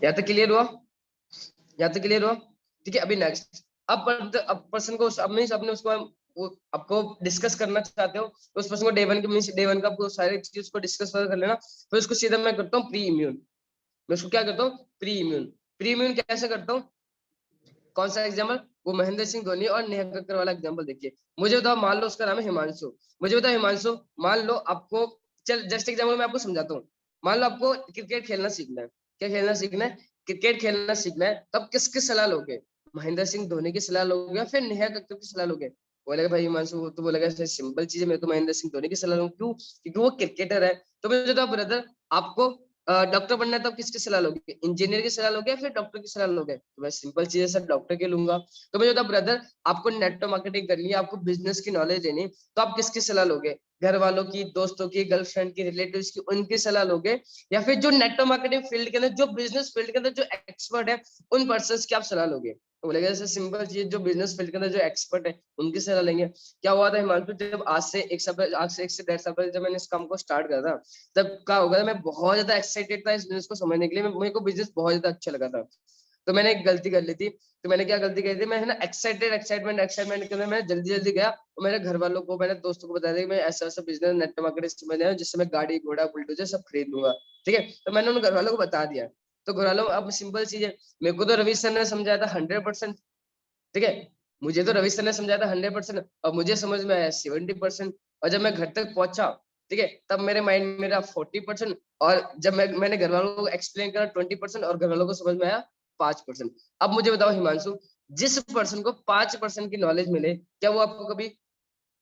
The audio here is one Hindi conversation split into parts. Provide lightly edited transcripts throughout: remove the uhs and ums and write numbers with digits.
यहाँ तक क्लियर हुआ? यहाँ तक क्लियर हुआ? ठीक है, अभी नेक्स्ट। अब पर्सन को अब मीन्स अपने उसको वो आपको डिस्कस करना चाहते हो तो उस पर्सन को डे 1 के मीन्स डे 1 का आपको सारी चीज को डिस्कस कर लेना। फिर उसको सीधा मैं करता हूँ प्री इम्यून। मैं उसको क्या करता हूँ? Pre immune. प्री इम्यून कैसे करता हूँ? कौन सा एग्जाम्पल? वो महेंद्र सिंह धोनी और नेहा कक्कर वाला एग्जाम्पल देखिए। मुझे बताओ, मान लो उसका नाम है हिमांशु। मुझे बताओ हिमांशु, मान लो आपको, चल जस्ट एग्जाम्पल मैं आपको समझाता हूँ। मान लो आपको क्रिकेट खेलना सीखना है। क्या खेलना सीखना है? क्रिकेट खेलना सीखना है। तब किसकी सलाह लोगे? महेंद्र सिंह धोनी की सलाह लोगे या फिर नेहा कक्कर की सलाह लोगे? बोलेगा भाई हिमांशु, वो तो बोलेगा सिंपल चीज है, मैं तो महेंद्र सिंह धोनी की सलाह लूंगा। क्यों? क्योंकि वो क्रिकेटर है। तो मुझे बताओ ब्रदर, आपको डॉक्टर बनना है तब किसकी सलाह लोगे? इंजीनियर की सलाह लोगे या फिर डॉक्टर की सलाह लोगे? तो मैं सिंपल चीज है सर, डॉक्टर की लूंगा। तो मुझे बता ब्रदर, आपको नेटवर्क मार्केटिंग करनी है, आपको बिजनेस की नॉलेज लेनी, तो आप किसकी सलाह लोगे? घर वालों की, दोस्तों की, गर्लफ्रेंड की, रिलेटिव्स की, उनकी सलाह लोगे या फिर जो नेटवर्क मार्केटिंग फील्ड के अंदर, जो बिजनेस फील्ड के अंदर जो एक्सपर्ट है, उन पर्सन की आप सलाह लोगे? तो बोलेगा जैसे सिंपल चीज, जो बिजनेस फील्ड के अंदर जो एक्सपर्ट है उनकी सलाह लेंगे। क्या हुआ था हिमांशु, जब आज से 1 से 1.5 साल पहले जब मैंने इस काम को स्टार्ट करा था, तब क्या होगा था, मैं बहुत ज्यादा एक्साइटेड था इस बिजनेस को समझने के लिए। मेरे को बिजनेस बहुत ज्यादा अच्छा लगा था। तो मैंने एक गलती कर ली थी। तो मैंने क्या गलती करी थी, मैं है ना एक्साइटमेंट के अंदर मैं जल्दी जल्दी गया और मेरे घर वालों को, मैंने दोस्तों को बताया था कि मैं ऐसा ऐसा बिजनेस नेटवर्क मार्केटिंग में है जिससे मैं गाड़ी घोड़ा बुलडोजर सब खरीद लूंगा। ठीक है, तो मैंने उन घर वालों को बता दिया। तो घर वालों, अब सिंपल चीज है, मेरे को तो रवि सर ने समझाया था 100%। ठीक है, मुझे तो रवि सर ने समझाया था 100%, और मुझे समझ में आया 70%। और जब मैं घर तक पहुंचा, ठीक है, तब मेरे माइंड मेरा 40%। और जब मैंने घर वालों को एक्सप्लेन करा 20%, और घर वालों को समझ में आया 5%। अब मुझे बताओ हिमांशु, जिस पर्सन को 5% की नॉलेज मिले, क्या वो आपको कभी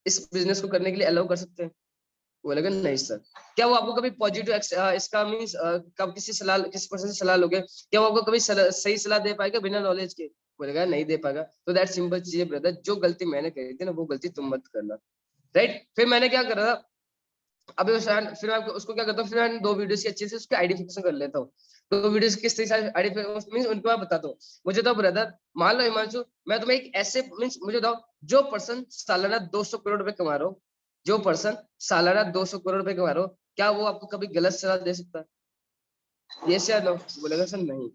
इस बिजनेस को करने के लिए अलाउ कर सकते हैं? बोलेगा नहीं सर। क्या वो आपको कभी पॉजिटिव इसका मीन्स कब किसी पर्सन से सलाह लोगे, क्या वो आपको कभी सही सलाह दे पाएगा बिना नॉलेज के? बोलेगा नहीं दे पाएगा। तो दैट सिंपल चीज है ब्रदर, जो गलती मैंने करी थी ना, वो गलती तुम मत करना। राइट, फिर मैंने क्या करा था, अभी फिर मैं उसको क्या करता हूँ, फिर मैं 2 वीडियोस की अच्छे से उसकी आइडेंटिफिकेशन कर लेता हूँ। 2 वीडियोस किस तरीके से आइडेंटिफिकेशन मींस उनको मैं बताता हूँ। मुझे तो ब्रदर, मान लो हिमांशु, मैं तुम्हें एक ऐसे मींस, मुझे बताओ, जो पर्सन सालाना 200 करोड़ रुपए कमा रहा हो, जो पर्सन सालाना 200 करोड़ रुपए कमा रहा हो, क्या वो आपको कभी गलत सलाह दे सकता है? ये या नो? बोलेगा सर नहीं।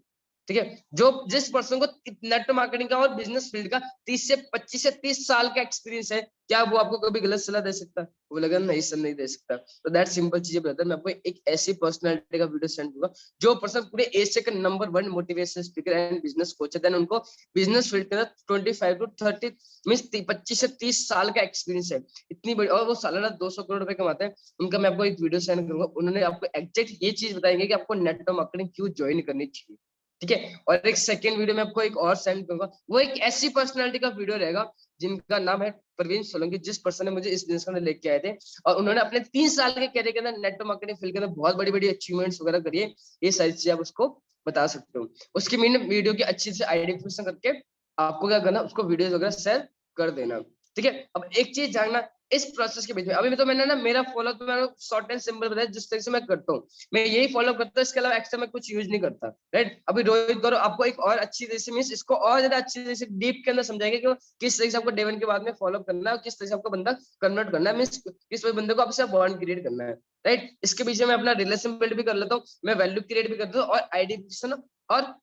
ठीक है, जो जिस पर्सन को नेट मार्केटिंग का और बिजनेस फील्ड का 25 से 30 साल का एक्सपीरियंस है, क्या वो आपको कभी गलत सलाह दे सकता है? बोलेगा नहीं सर, नहीं दे सकता। तो दैट सिंपल चीज है ब्रदर, मैं आपको एक ऐसी पर्सनालिटी का वीडियो सेंड करूंगा, जो पर्सन पूरे एशिया के number 1 motivation speaker and business coach है। देन उनको बिजनेस फील्ड के अंदर 25 to 30 मीन 25 से 30 साल का एक्सपीरियंस है, इतनी बड़ी, और वो सालाना 200 करोड़ रुपए कमाते हैं। उनका मैं आपको एक वीडियो सेंड करूंगा, उन्होंने आपको एग्जैक्ट ये चीज बताएंगे कि आपको नेटवर्क मार्केटिंग क्यों ज्वाइन करनी चाहिए। ठीक है, और एक सेकंड वीडियो में आपको एक और सेंड करूंगा, वो एक ऐसी पर्सनालिटी का वीडियो रहेगा जिनका नाम है प्रवीण सोलंकी, जिस पर्सन ने मुझे इस बिजनेस के अंदर लेके आए थे, और उन्होंने अपने 3 साल के कैरियर के अंदर नेटवर्क मार्केटिंग फील्ड के अंदर बहुत बड़ी बड़ी अचीवमेंट्स वगैरह करी है। ये सारी चीजें आप उसको बता सकते हो। उसकी मैंने वीडियो की अच्छी से आइडेंटिफिकेशन करके आपको क्या करना, उसको वीडियोस वगैरह शेयर कर देना। ठीक है, अब एक चीज जानना, इस प्रोसेस के बीच में अभी तो मैंने ना मेरा फॉलो, तो मैंने शॉर्ट एंड सिंपल बताया जिस तरह से मैं करता हूँ, मैं यही फॉलो करता हूँ, इसके अलावा एक्स्ट्रा मैं कुछ यूज नहीं करता। राइट, अभी रोहित गौरव आपको एक और अच्छी तरह से मीन्स इसको और ज्यादा अच्छी तरह से डीप के अंदर समझाएंगे कि किस तरह से आपको डे 1 के बाद में फॉलो करना है, किस तरह से आपको बंदा कन्वर्ट करना है, मीन्स किस बंदे को आपसे बॉन्ड क्रिएट करना है। राइट, इसके पीछे मैं अपना रिलेशन बिल्ड भी कर लेता हूँ, मैं वैल्यू क्रिएट भी करता हूँ, और आइडेंटिफिकेशन और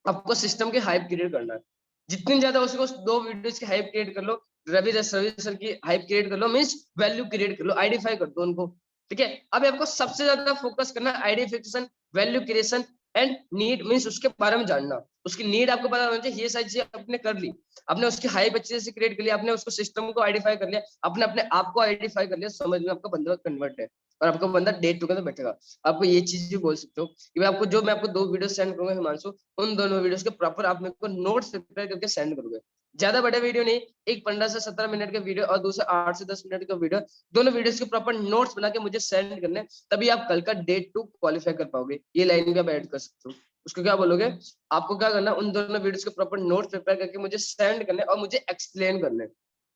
आपको सिस्टम की हाइप क्रिएट करना है। जितनी ज्यादा उसको 2 वीडियोस की हाइप क्रिएट कर लो, रवि सर की हाइप क्रिएट कर लो, मीन्स वैल्यू क्रिएट कर लो, आइडेंटिफाई कर दो उनको। ठीक है, अब आपको सबसे ज्यादा फोकस करना है identification, value creation and need, means उसके बारे में जानना, उसकी नीड आपको पता होना चाहिए। ये सारी चीजें आपने कर ली, आपने उसकी हाइप अच्छे से क्रिएट कर लिया, आपने उसको सिस्टम को आइडेंटिफाई कर लिया, आपने अपने आप को आइडेंटिफाई कर लिया, समझ में आपका बंदा कन्वर्ट है और आपका बंदा डे टुगेदर बैठेगा। आपको ये चीज भी बोल सकते हो कि मैं आपको 2 वीडियो सेंड करूंगा हिमांशु, उन दोनों वीडियोस के प्रॉपर आप मेरे को नोट्स प्रिपेयर करके सेंड करोगे। ज्यादा बड़े वीडियो नहीं, एक 15 से 17 मिनट का वीडियो और दूसरा 8 से 10 मिनट का वीडियो, दोनों वीडियोस के प्रॉपर नोट्स बना के मुझे सेंड करने, तभी आप कल का डे 2 क्वालिफाई कर पाओगे। ये लाइन भी आप ऐड कर सकते हो। उसको क्या बोलोगे, आपको क्या करना, उन दोनों वीडियोस के प्रॉपर नोट्स प्रिपेयर करके मुझे सेंड करने और मुझे एक्सप्लेन करने,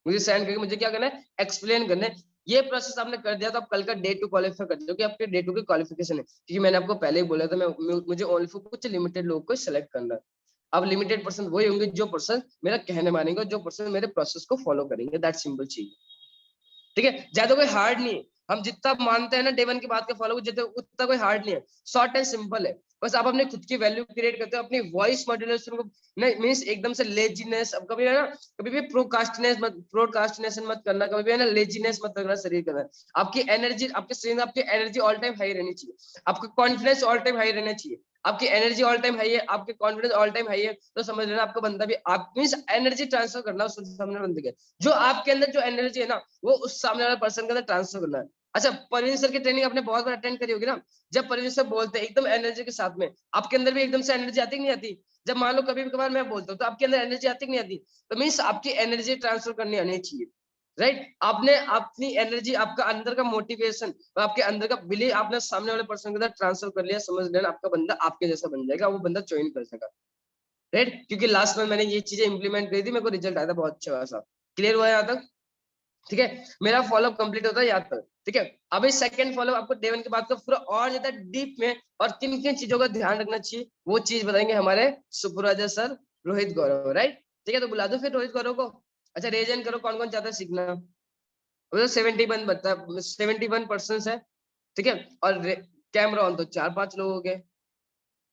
मुझे सेंड करके मुझे क्या करना है, एक्सप्लेन करने। ये प्रोसेस आपने कर दिया तो आप कल का डे 2 क्वालिफाई कर दोगे, आपके डे 2 की क्वालिफिकेशन है। क्योंकि मैंने आपको पहले ही बोला था, मुझे ओनली फॉर कुछ लिमिटेड लोगों को सिलेक्ट करना है। अब लिमिटेड पर्सन वही होंगे जो पर्सन मेरा कहने मानेंगे, जो पर्सन मेरे प्रोसेस को फॉलो करेंगे। दैट सिंपल चीज। ठीक है, ज्यादा कोई हार्ड नहीं है। हम जितना मानते हैं ना डे वन की बात के फॉलो जितना उतना कोई हार्ड नहीं है, शॉर्ट एंड सिंपल है। बस आप अपने खुद की वैल्यू क्रिएट करते हो, अपनी वॉइस मॉड्यूलेशन को नहीं मींस एकदम से लेजीनेस, अब कभी है ना कभी भी प्रोकास्टिनेशन मत करना, कभी भी है ना लेजीनेस मत करना शरीर के अंदर। आपकी एनर्जी, आपके शरीर में आपकी एनर्जी ऑल टाइम हाई रहनी चाहिए, आपका कॉन्फिडेंस ऑल टाइम हाई रहना चाहिए, आपकी एनर्जी ऑल टाइम हाई है, आपके कॉन्फिडेंस ऑल टाइम हाई है, तो समझ लेना आपका बंदा भी आप मींस एनर्जी ट्रांसफर करना उस सामने बंदे के, जो आपके अंदर जो एनर्जी है ना वो उस सामने वाले पर्सन के अंदर ट्रांसफर करना है। अच्छा, परवीन सर की ट्रेनिंग आपने बहुत बार अटेंड करी होगी ना, जब परवीन सर बोलते हैं एकदम एनर्जी के साथ में, आपके अंदर भी एकदम से एनर्जी आती नहीं आती? जब मान लो कभी कभार मैं बोलता हूँ तो आपके अंदर एनर्जी आती नहीं आती? तो मीन्स आपकी एनर्जी ट्रांसफर करनी आनी चाहिए, राइट? आपने अपनी एनर्जी, आपका अंदर का मोटिवेशन और आपके अंदर का बिलीव आपने सामने वाले पर्सन के अंदर ट्रांसफर कर लिया, समझ लेना आपका बंदा आपके जैसा बन जाएगा, वो बंदा ज्वाइन कर सका, राइट? क्योंकि लास्ट में मैंने ये चीजें इंप्लीमेंट करी थी, मेरे को रिजल्ट आया था बहुत अच्छा खासा। क्लियर हुआ यहाँ तक? ठीक है, मेरा फॉलोअप कंप्लीट होता है याद तक। ठीक है, अभी सेकंड फॉलोअप आपको डे वन के बाद का पूरा और ज्यादा डीप में और किन किन चीजों का ध्यान रखना चाहिए वो चीज बताएंगे हमारे सुपरवाइजर सर रोहित गौरव, राइट? ठीक है, तो बुला दो फिर रोहित गौरव को। अच्छा, रेजन करो कौन कौन चाहता है सीखना। वो 71 बता 71% है। ठीक है, और कैमरा ऑन तो 4-5 लोग हो गए,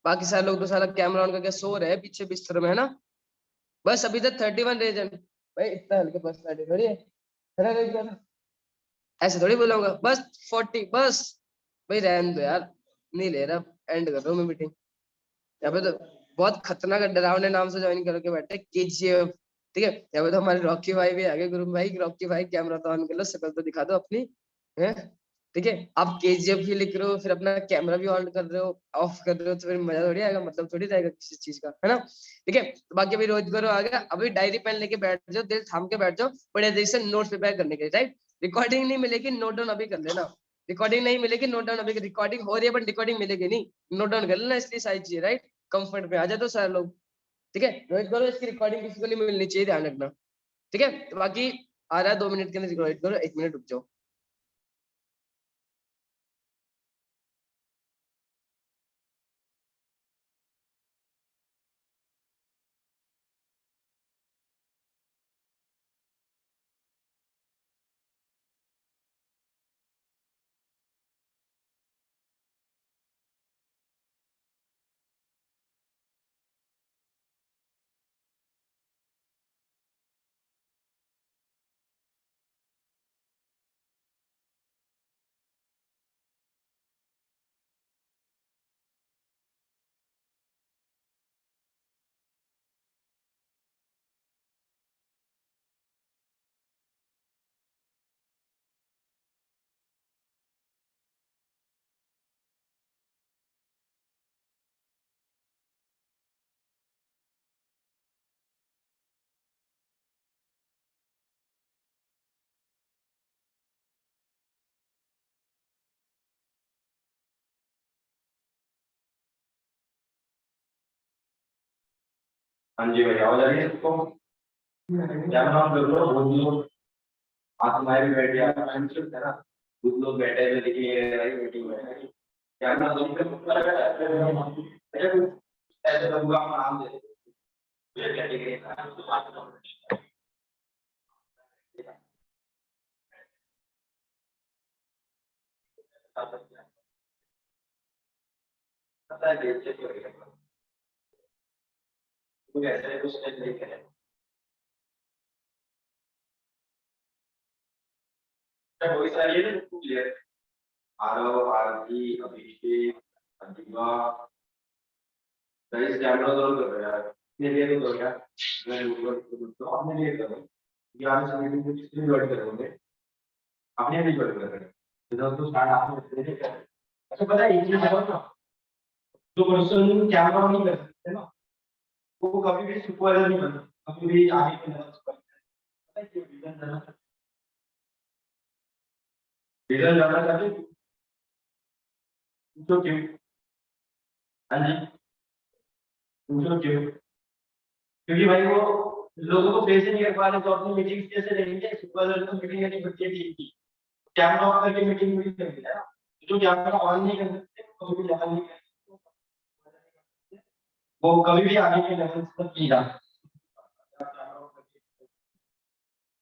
बाकी सारे लोग तो सारा कैमरा ऑन करके सो रहे हैं पीछे बिस्तर में, है ना? बस अभी तक 31 रेजन। भाई इतना हल्के पर्सनालिटी थोड़ी है ना रोहित गौरव? ऐसे थोड़ी बोलूंगा बस 40 बस। भाई रहने दो यार, नहीं ले रहा, एंड कर रहा हूँ मैं मीटिंग। यहाँ पे तो बहुत खतरनाक डरावने नाम से ज्वाइन करके बैठे केजीएफ। ठीक है, यहाँ पे तो हमारे रॉकी भाई भी आ गए, गुरु भाई रॉकी भाई कैमरा तो ऑन कर लो, शक्ल तो दिखा दो अपनी, है? ठीक है, आप केजीएफ भी लिख रहे हो फिर अपना कैमरा भी ऑन कर रहे हो, ऑफ कर रहे हो, तो फिर मजा थोड़ी आएगा, मतलब थोड़ी रहेगा किसी चीज का, है ना? ठीक है, तो बाकी अभी रोहित गौरव आ गया, अभी डायरी पेन लेके बैठ जाओ, दिल थाम के बैठ जाओ, बड़े देर से नोट्स प्रिपेयर करने के लिए, राइट? रिकॉर्डिंग नहीं मिलेगी, नोट डाउन अभी कर लेना। रिकॉर्डिंग नहीं मिलेगी, नोट डाउन अभी, रिकॉर्डिंग हो रही है बट रिकॉर्डिंग मिलेगी नहीं, नोट डाउन कर लेना, इसलिए सारी चीजें, राइट? कंफर्ट में आ जाए तो सारे लोग। ठीक है, रोहित गौरव इसकी रिकॉर्डिंग किसी को नहीं मिलनी चाहिए, ध्यान रखना। ठीक है, तो बाकी आ रहा है 2 मिनट के अंदर, रोहित गौरव 1 मिनट रुक जाओ। हाँ जी भाई, आवाज आ रही है सबको? क्या नाम कर लो, वो लोग आप हमारे भी बैठे आप है ना, कुछ लोग बैठे हुए लेकिन ये भाई मीटिंग में है। क्या नाम तुम पे कुछ लगा है? अच्छा कुछ ऐसे लोग आप नाम दे दो, ये कैटेगरी है। पता है देर से क्यों है? कोई ऐसे कुछ नहीं है। क्या कोई सा ये ना clear? Aarav, Aarti, Abhishek, Adhiva, guys camera on कर रहा है। ये लिए तो क्या? मैं ऊपर तो आपने लिए करो। यहाँ से मीटिंग को किसने ज्वाइन करोगे? आपने भी ज्वाइन कर रहे हैं। इधर तो स्टार्ट आपने दे दिया। अच्छा पता है एक चीज बताओ ना, जो पर्सन कैमरा ऑन नहीं कर सकते ना, वो कभी भी सुपरवाइजर नहीं बनता, कभी भी आगे नहीं बनता सुपरवाइजर। पता है क्यों? रीजन जानना चाहते हो? पूछो क्यों? हाँ जी, पूछो क्यों? क्योंकि भाई वो लोगों को पैसे नहीं कर पा रहे तो अपनी मीटिंग कैसे लेंगे? सुपरवाइजर तो मीटिंग लेनी पड़ती है टीम की, कैमरा ऑफ करके मीटिंग पूरी करनी है ना। जो कैमरा ऑन नहीं कर सकते वो कभी लेवल नहीं कर सकते, वो कभी भी आगे के लेवल तक नहीं जा सकते।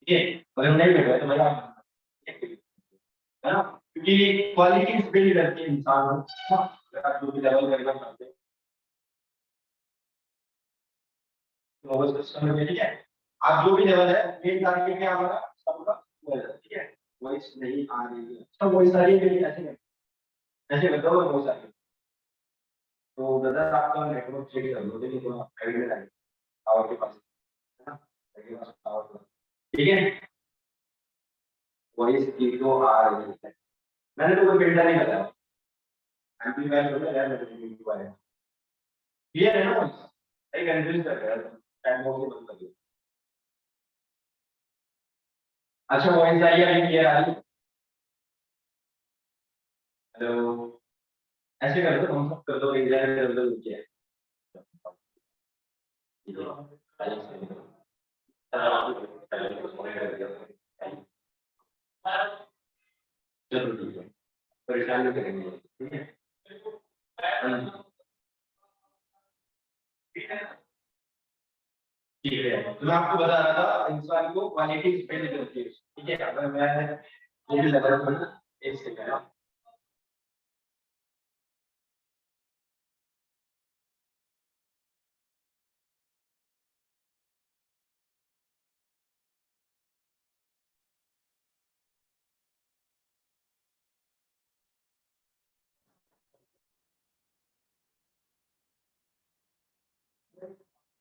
ठीक है, अगर नहीं बैठा है तो भाई है ना, क्योंकि क्वालिटीज बिल्ड करती है इंसान को। अगर आप जो भी लेवल करना चाहते हैं नर्वस सिस्टम में, ठीक है, आप जो भी लेवल है मेन टारगेट क्या हमारा सबका वो है, ठीक है, वॉइस नहीं आ रही है, सब वॉइस आ रही है मेरी, ऐसे बताओ वॉइस आ रही है, तो ब्रदर आपका नेटवर्क चेक कर लो, देखिए तो आईडी में टावर के पास है ना, आईडी के पास टावर, ठीक है, वॉइस की तो आ रही है, मैंने तो कोई फिल्टर नहीं लगाया, एम्पलीफायर तो लगाया मैंने, क्लियर है ना वॉइस, सही कंफ्यूज कर रहा है टाइम बॉक्स बंद कर दिया। अच्छा वॉइस आई है, क्लियर आ रही है, हेलो, ऐसे कर दो, हम सब कर दो, एग्जैक्ट कर दो नीचे, चलो ठीक है, परेशान नहीं करेंगे, ठीक है, ठीक है, तो मैं आपको बता रहा था इंसान को क्वालिटी डिपेंड करती है, ठीक है, अगर मैं ये भी लगा रहा हूँ, एक सेकंड,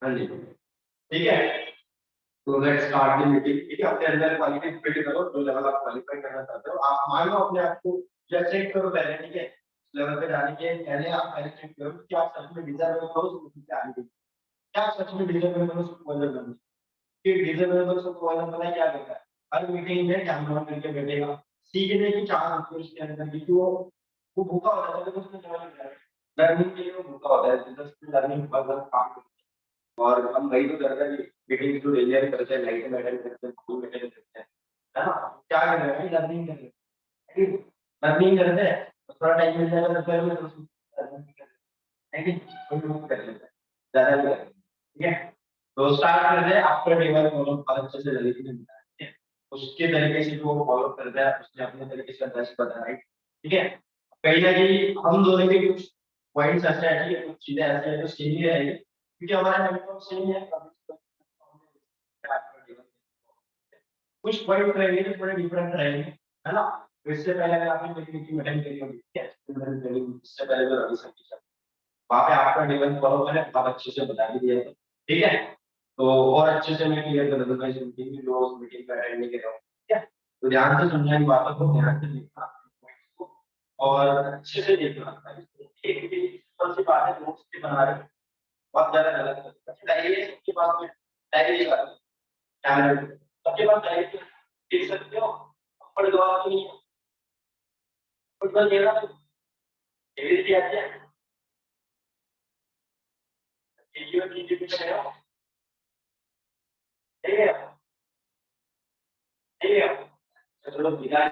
हाँ जी, ठीक है, तो लेट्स स्टार्ट द मीटिंग, ठीक है, अपने अंदर क्वालिटी बिल्ड करो, जो लेवल आप क्वालिफाई करना चाहते हो, आप मान लो अपने आप को या चेक करो पहले, ठीक है, लेवल पे जाने के पहले आप पहले चेक करो कि आप सच में डिजर्व करो उस पे आने के, क्या आप सच में डिजर्व करो उस पॉइंट करने कि डिजर्व करो उस पॉइंट पता है क्या करता है, हर मीटिंग में कैमरा ऑन करके बैठेगा, सीखने की चाह होती है उसके अंदर की, वो भूखा होता है, तो उसमें समझ लर्निंग के लिए वो भूखा होता है, जस्ट लर्निंग मतलब काम, और हम वही तो करते हैं, मीटिंग तो डेली करते हैं, लाइट में अटेंड करते हैं, फुल में अटेंड करते हैं, है ना, क्या कर रहे हैं, लर्निंग कर रहे हैं, लर्निंग करते हैं, तो थोड़ा टाइम मिल जाएगा तो फिर में है कि कोई लोग कर लेते हैं, ज्यादा नहीं करते, ठीक है, तो स्टार्ट करते हैं, आफ्टर डे वन फॉलो अच्छे से जल्दी से मिलता है, ठीक है, उसके तरीके से जो फॉलो करता है उसने अपने तरीके से बेस्ट बताया, राइट, ठीक है, कहीं ना कहीं हम दोनों के कुछ पॉइंट्स ऐसे हैं, ठीक है, कुछ चीजें ऐसे हैं जो सेम ही रहेगी, क्योंकि हमारा नेटवर्क सेम है, कुछ पॉइंट रहेंगे जो थोड़े डिफरेंट रहेंगे, है ना, तो इससे पहले अगर आपने कोई मीटिंग अटेंड करी होगी, ठीक है, इससे पहले जो रवि सर की, वहाँ पे आपका डिवाइस फॉलो मैंने बहुत अच्छे से बता भी दिया था, ठीक है, तो और अच्छे से मैं क्लियर कर दूंगा इस मीटिंग की, जो उस मीटिंग का अटेंड नहीं कर रहा हूँ, ठीक है, तो ध्यान से सुनना इन बातों को, ध्यान से देखना और अच्छे से देखना, एक भी कौन सी बात है नोट्स के बना रहे बहुत ज्यादा गलत है, डायरी सबके पास में, डायरी कैमरा सबके पास डायरी देख सकते हो, पर दो आदमी फुटबॉल खेलना तो एबिलिटी आती है, वीडियो की जो भी है ठीक है, ठीक है, चलो बिना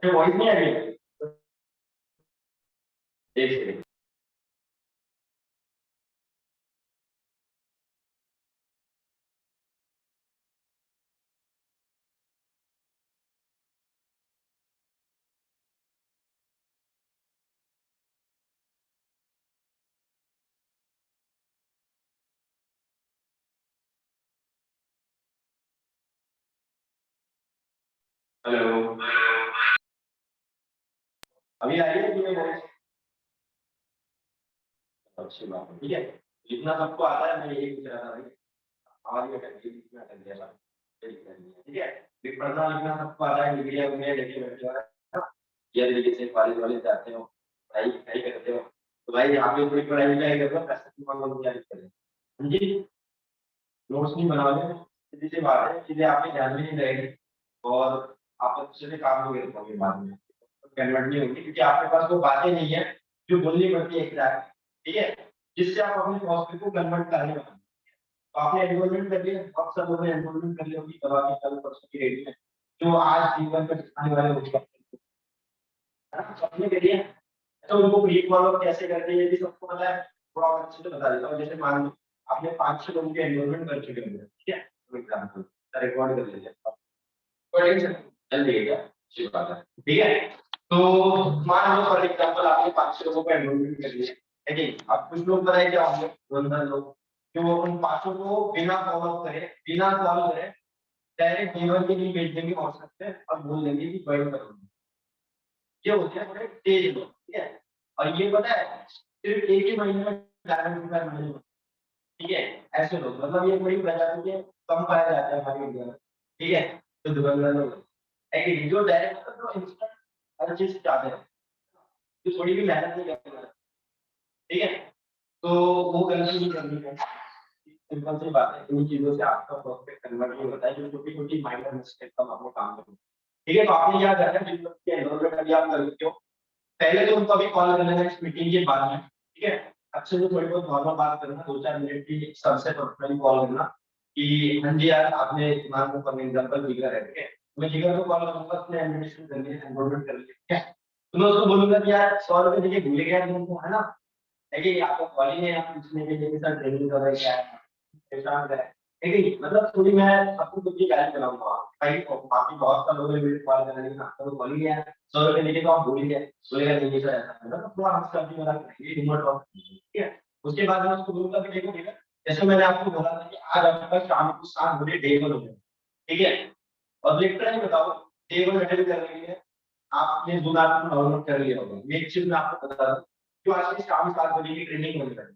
वॉइस नहीं आ रही है, एक सेकंड, हेलो, अभी आ रही है कि वॉइस, अच्छी बात है, ठीक है, जितना सबको आता है मैं यही पूछ रहा था भाई, आवाज में करके कितना कर दिया बात, ठीक है, फिर पढ़ना लिखना सबको आता है, डिग्री में लेके बैठे हो, ये तरीके से कॉलेज वाले जाते हो, पढ़ाई लिखाई करते हो, तो भाई यहाँ पे थोड़ी पढ़ाई लिखाई कर लो, पैसे की मांगो क्या करें, जी, नोट्स नहीं बनाओगे, सीधी सी बात है, चीजें आपके ध्यान में नहीं रहेगी, और आप अच्छे से काम नहीं कर पाओगे बाद में, कन्वर्ट नहीं होगी, क्योंकि आपके पास वो बातें नहीं है जो बोलनी पड़ती है एग्जैक्ट, ठीक है, जिससे आप अपने हॉस्पिटल को कन्वर्ट करने वाले, तो आपने एनरोलमेंट कर लिया, बहुत सब लोगों ने एनरोलमेंट कर लिया होगी दवा की कल परसों की रेडी है, जो आज जीवन में दिखाने वाले होगा, है ना? तो आपने कर लिया, तो उनको प्री फॉलो कैसे करते हैं ये भी सबको पता है, थोड़ा और अच्छे से बता देता हूँ। जैसे मान लो आपने 5-6 लोगों के एनरोलमेंट कर चुके होंगे, ठीक है? फॉर एग्जांपल रिकॉर्ड कर लीजिए, जल्दी है क्या? अच्छी बात है, ठीक है? तो मान लो फॉर एग्जांपल आपने 5-6 लोगों को एनरोलमेंट कर लिया, है कि नहीं? अब कुछ लोग बताए क्या होंगे, 2-3 लोग जो उन पांचों को बिना फॉलो करे, बिना कॉल करे डायरेक्ट जीवन के लिए भेज देंगे व्हाट्सएप पे और बोल देंगे कि ज्वाइन करो। ये होते हैं थोड़े तेज लोग, ठीक है? और ये पता है सिर्फ एक ही महीने में डायमंड का मिलेगा, ठीक है? ऐसे लोग मतलब ये कोई प्रजाति के कम पाया जाता है हमारे इंडिया में, ठीक है? तो दुर्लभ लोग है कि जो डायरेक्ट मतलब इंस्टेंट हर चीज चाहते हैं, तो थोड़ी भी मेहनत नहीं करते, ठीक है? तो वो गलती नहीं करनी है, सिंपल सी बात है, इन चीजों से आपका परफेक्ट कन्वर्ट नहीं होता है, जो छोटी छोटी माइनर मिस्टेक का आपको काम करना, ठीक है? तो आपने क्या करना है, जिन लोग के एनरोलमेंट अभी आप कर सकते हो, पहले तो उनको अभी कॉल कर लेना इस मीटिंग के बाद में, ठीक है? अच्छे से थोड़ी बहुत नॉर्मल बात करना, 2-4 मिनट की सबसे पर्सनली कॉल करना कि हाँ जी यार आपने मान लो फॉर एग्जांपल जिगर है, ठीक है? मैं जिगर को कॉल करूंगा, उसने एडमिशन कर लिया, एनरोलमेंट कर लिया, ठीक है? तो मैं उसको बोलूंगा कि यार 100 रुपए देखिए भूल गया तुमको, है ना? है कि आपको कॉल ही नहीं, आप पूछने के लिए कि सर ट्रेनिंग कर रहे हैं क्या है, ऐसा है, है कि नहीं? मतलब थोड़ी मैं आपको कुछ ही गाइड कराऊंगा, भाई बाकी बहुत सारे लोग मेरे कॉल कर रहे हैं, आपको कॉल ही नहीं है, 100 रुपए लेके तो आप भूल गए, बोलेगा नहीं सर ऐसा है, मतलब थोड़ा हमसे अपनी वाला करेंगे रिमोट वर्क, ठीक है? उसके बाद मैं उसको बोलूंगा कि देखो बेटा, जैसे मैंने आपको बोला था कि आज आपका शाम को 7 बजे डे 1 हो गया, ठीक है? और लिटरली बताओ डे 1 अटेंड करने के लिए आपने जून ऐप को डाउनलोड कर लिया होगा, ये चीज मैं आपको बता दूं, जो आज की शाम 7 बजे की ट्रेनिंग होने वाली है,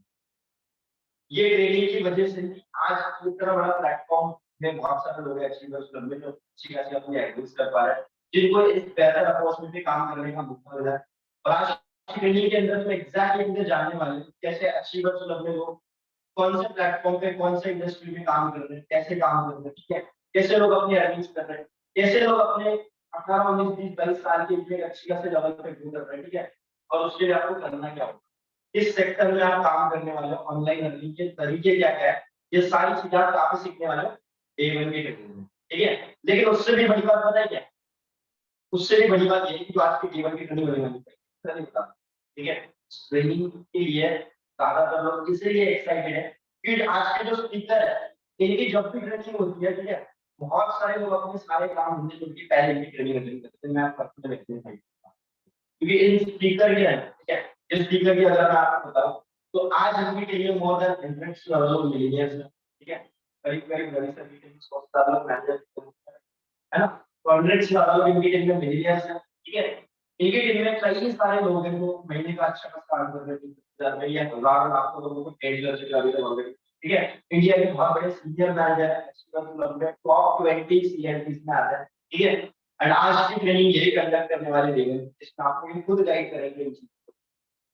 ये ट्रेनिंग की वजह से ही आज इतना बड़ा प्लेटफॉर्म में बहुत सारे लोग अचीवर्स क्लब में जो अच्छी खासी अपनी एक्टिविटीज कर पा रहे हैं, जिनको इस बेहतर अपॉर्चुनिटी पे काम करने का मौका मिला है। और आज की ट्रेनिंग के अंदर तो एग्जैक्टली मुझे जानने वाले हैं कैसे अचीवर्स क्लब में लोग कौन से प्लेटफॉर्म पे कौन से इंडस्ट्री में काम कर रहे हैं, कैसे काम कर रहे हैं, ठीक है? कैसे लोग अपनी अर्निंग्स कर रहे हैं, कैसे लोग अपने 18, 19, 20, 22 साल की एज में अच्छी खासी लेवल पे ग्रो कर रहे हैं, ठीक है? और उसके लिए आपको करना क्या होगा, इस सेक्टर में आप काम करने वाले हो, ऑनलाइन अर्निंग के तरीके क्या क्या है, ये सारी चीजें आप काफी सीखने वाले हो A1 की ट्रेनिंग में, ठीक है? लेकिन उससे भी बड़ी बात पता है क्या है? उससे भी बड़ी बात ये है कि जो आज की A1 की ट्रेनिंग होने वाली है, नहीं बता, ठीक है? ट्रेनिंग के लिए ज्यादातर लोग इसलिए एक्साइटेड है कि आज के जो स्पीकर है इनकी जब भी ट्रेनिंग होती है, ठीक है, बहुत सारे लोग अपने सारे काम होने जिनकी पहले इनकी ट्रेनिंग अटेंड करते हैं, मैं आपको पर्सनल क्योंकि इन स्पीकर के हैं, ठीक है? इस स्पीकर की अगर मैं आपको बताऊं तो आज इनकी टीम मोर देन 100 लोग मिलीनियर्स हैं, ठीक है? करीब करीब बड़ी सारी टीम 100 लोग मैनेजर है ना? तो 100 से ज्यादा लोग इनकी टीम में मिलीनियर्स हैं, ठीक है? इनकी टीम में कई सारे लोग हैं जो महीने का अच्छा खासा काम कर रहे हैं, 10,000 या हजार लाखों लोगों को ट्रेन कर चुके हैं अभी तक ऑलरेडी, ठीक है? इंडिया के बहुत बड़े सीनियर मैनेजर हैं, टॉप 20 सीएलपीज में आते हैं, ठीक है? एंड आज की ट्रेनिंग यही कंडक्ट करने वाले देंगे जिसमें आपको ये खुद गाइड करेंगे इन चीजों को,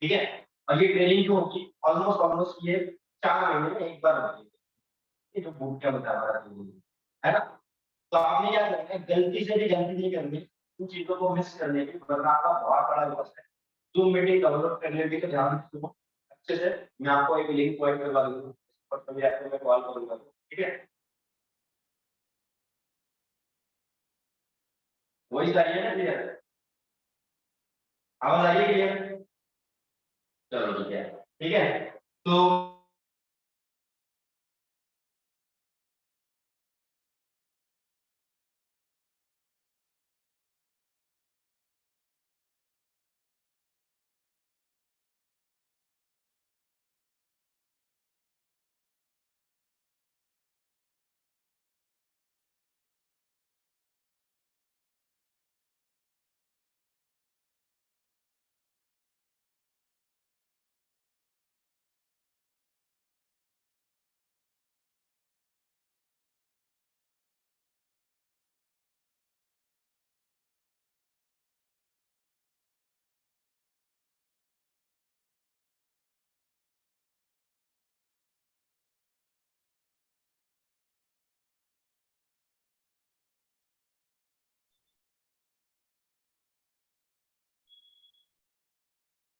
ठीक है? और ये ट्रेनिंग जो होगी ऑलमोस्ट ऑलमोस्ट ये 4 महीने में एक बार होती है, ये जो बूट कैंप बता रहा है ना? तो आपने क्या करना है, गलती से भी गलती नहीं करनी उन चीजों को मिस करने की, वरना आपका बहुत बड़ा लॉस है। जूम मीटिंग डाउनलोड कर लेंगे तो ध्यान रखो अच्छे से, मैं आपको एक लिंक प्रोवाइड करवा दूंगा और कभी आपको मैं कॉल करूंगा, ठीक है? वही चाहिए ना क्लियर, आवाज आ रही है क्लियर? चलो ठीक है, ठीक है? तो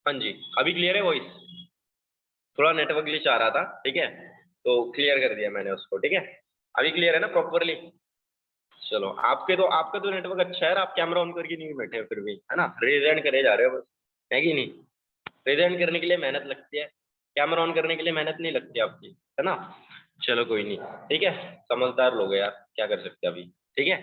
हाँ जी, अभी क्लियर है वॉइस? थोड़ा नेटवर्क ग्लिच आ रहा था, ठीक है? तो क्लियर कर दिया मैंने उसको, ठीक है। अभी क्लियर है ना प्रॉपरली? चलो, आपका तो नेटवर्क अच्छा है, आप कैमरा ऑन करके नहीं बैठे फिर भी, है ना, रेज हैंड करे जा रहे हो बस, है कि नहीं? रेज हैंड करने के लिए मेहनत लगती है, कैमरा ऑन करने के लिए मेहनत नहीं लगती आपकी, है ना। चलो कोई नहीं, ठीक है, समझदार लोग हैं यार, क्या कर सकते हैं अभी, ठीक है।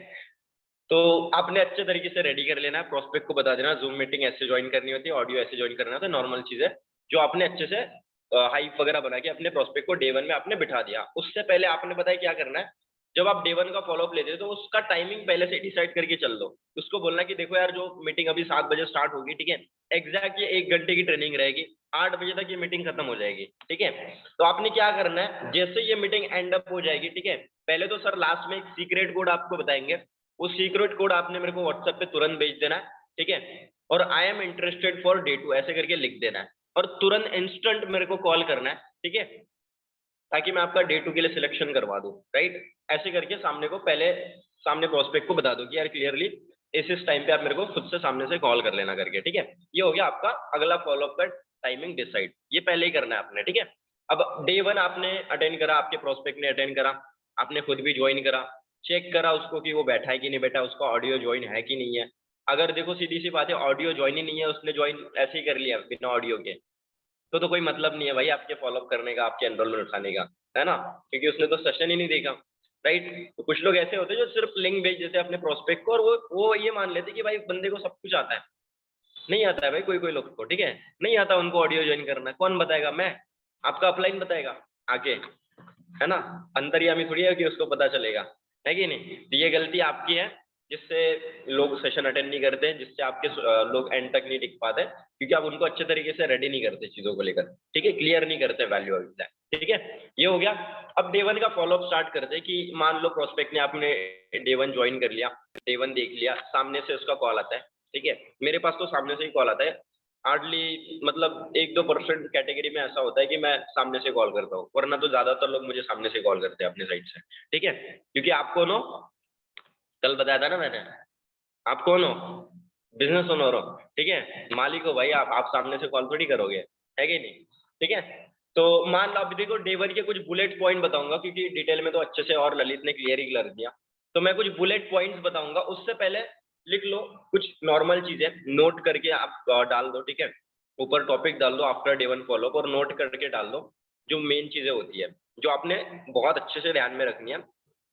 तो आपने अच्छे तरीके से रेडी कर लेना है, प्रोस्पेक्ट को बता देना जूम मीटिंग ऐसे ज्वाइन करनी होती है, ऑडियो ऐसे ज्वाइन करना होता है, नॉर्मल चीज है जो आपने अच्छे से हाइप वगैरह बना के अपने प्रोस्पेक्ट को डे 1 में आपने बिठा दिया। उससे पहले आपने बताया क्या करना है, जब आप डे 1 का फॉलोअप लेते हो तो उसका टाइमिंग पहले से डिसाइड करके चल दो। उसको बोलना कि देखो यार, जो मीटिंग अभी 7 बजे स्टार्ट होगी, ठीक है, एग्जैक्ट ये 1 घंटे की ट्रेनिंग रहेगी, 8 बजे तक ये मीटिंग खत्म हो जाएगी, ठीक है। तो आपने क्या करना है, जैसे ये मीटिंग एंड अप हो जाएगी, ठीक है, पहले तो सर लास्ट में एक सीक्रेट कोड आपको बताएंगे, वो सीक्रेट कोड आपने मेरे को व्हाट्सएप पे तुरंत भेज देना है, ठीक है, और I am interested for day 2 ऐसे करके लिख देना है, और तुरंत इंस्टेंट मेरे को कॉल करना है, ठीक है, ताकि मैं आपका डे 2 के लिए सिलेक्शन करवा दूं, राइट। ऐसे करके सामने प्रोस्पेक्ट को बता दो कि यार क्लियरली इस टाइम पे आप मेरे को खुद से सामने से कॉल कर लेना करके, ठीक है। ये हो गया आपका अगला फॉलोअप का टाइमिंग डिसाइड, ये पहले ही करना है आपने, ठीक है। अब डे 1 आपने अटेंड करा, आपके प्रोस्पेक्ट ने अटेंड करा, आपने खुद भी ज्वाइन करा, चेक करा उसको कि वो बैठा है कि नहीं बैठा, उसका ऑडियो ज्वाइन है कि नहीं है। अगर देखो सीधी सी बात है, ऑडियो ज्वाइन ही नहीं है, उसने ज्वाइन ऐसे ही कर लिया बिना ऑडियो के, तो कोई मतलब नहीं है भाई आपके फॉलोअप करने का, आपके एनरोलमेंट उठाने का, है ना, क्योंकि उसने तो सेशन ही नहीं देखा, राइट। तो कुछ लोग ऐसे होते हैं जो सिर्फ लिंक भेज देते हैं अपने प्रोस्पेक्ट को, और वो ये मान लेते हैं कि भाई बंदे को सब कुछ आता है। नहीं आता है भाई, कोई लोग को, ठीक है, नहीं आता उनको ऑडियो ज्वाइन करना। कौन बताएगा? मैं, आपका अपलाइन बताएगा आके, है ना, अंतर्यामी थोड़ी है कि उसको पता चलेगा, है कि नहीं। तो ये गलती आपकी है जिससे लोग सेशन अटेंड नहीं करते, जिससे आपके लोग एंड तक नहीं टिक पाते, क्योंकि आप उनको अच्छे तरीके से रेडी नहीं करते चीजों को लेकर, ठीक है, क्लियर नहीं करते वैल्यू ऑफ दैट, ठीक है। ये हो गया। अब डे 1 का फॉलोअप स्टार्ट करते हैं कि मान लो प्रोस्पेक्ट ने आपने डे 1 ज्वाइन कर लिया, डे 1 देख लिया, सामने से उसका कॉल आता है, ठीक है, मेरे पास तो सामने से ही कॉल आता है, हार्डली मतलब 1-2% कैटेगरी में ऐसा होता है कि मैं सामने से कॉल करता हूँ, वरना तो ज्यादातर लोग मुझे सामने से कॉल करते हैं अपने साइड से, ठीक है। क्योंकि आपको नो कल बताया था ना मैंने, आप कौन हो? बिजनेस ओनर हो, ठीक है, मालिक हो भाई, आप सामने से कॉल थोड़ी करोगे, है कि नहीं, ठीक है। तो मान लो अभी देखो डे 1 के कुछ बुलेट पॉइंट बताऊंगा, क्योंकि डिटेल में तो अच्छे से और ललित ने क्लियर ही कर दिया, तो मैं कुछ बुलेट पॉइंट्स बताऊंगा, उससे पहले लिख लो कुछ नॉर्मल चीजें, नोट करके आप डाल दो, ठीक है, ऊपर टॉपिक डाल दो आफ्टर डे 1 फॉलोअप, और नोट करके डाल दो जो मेन चीजें होती है, जो आपने बहुत अच्छे से ध्यान में रखनी है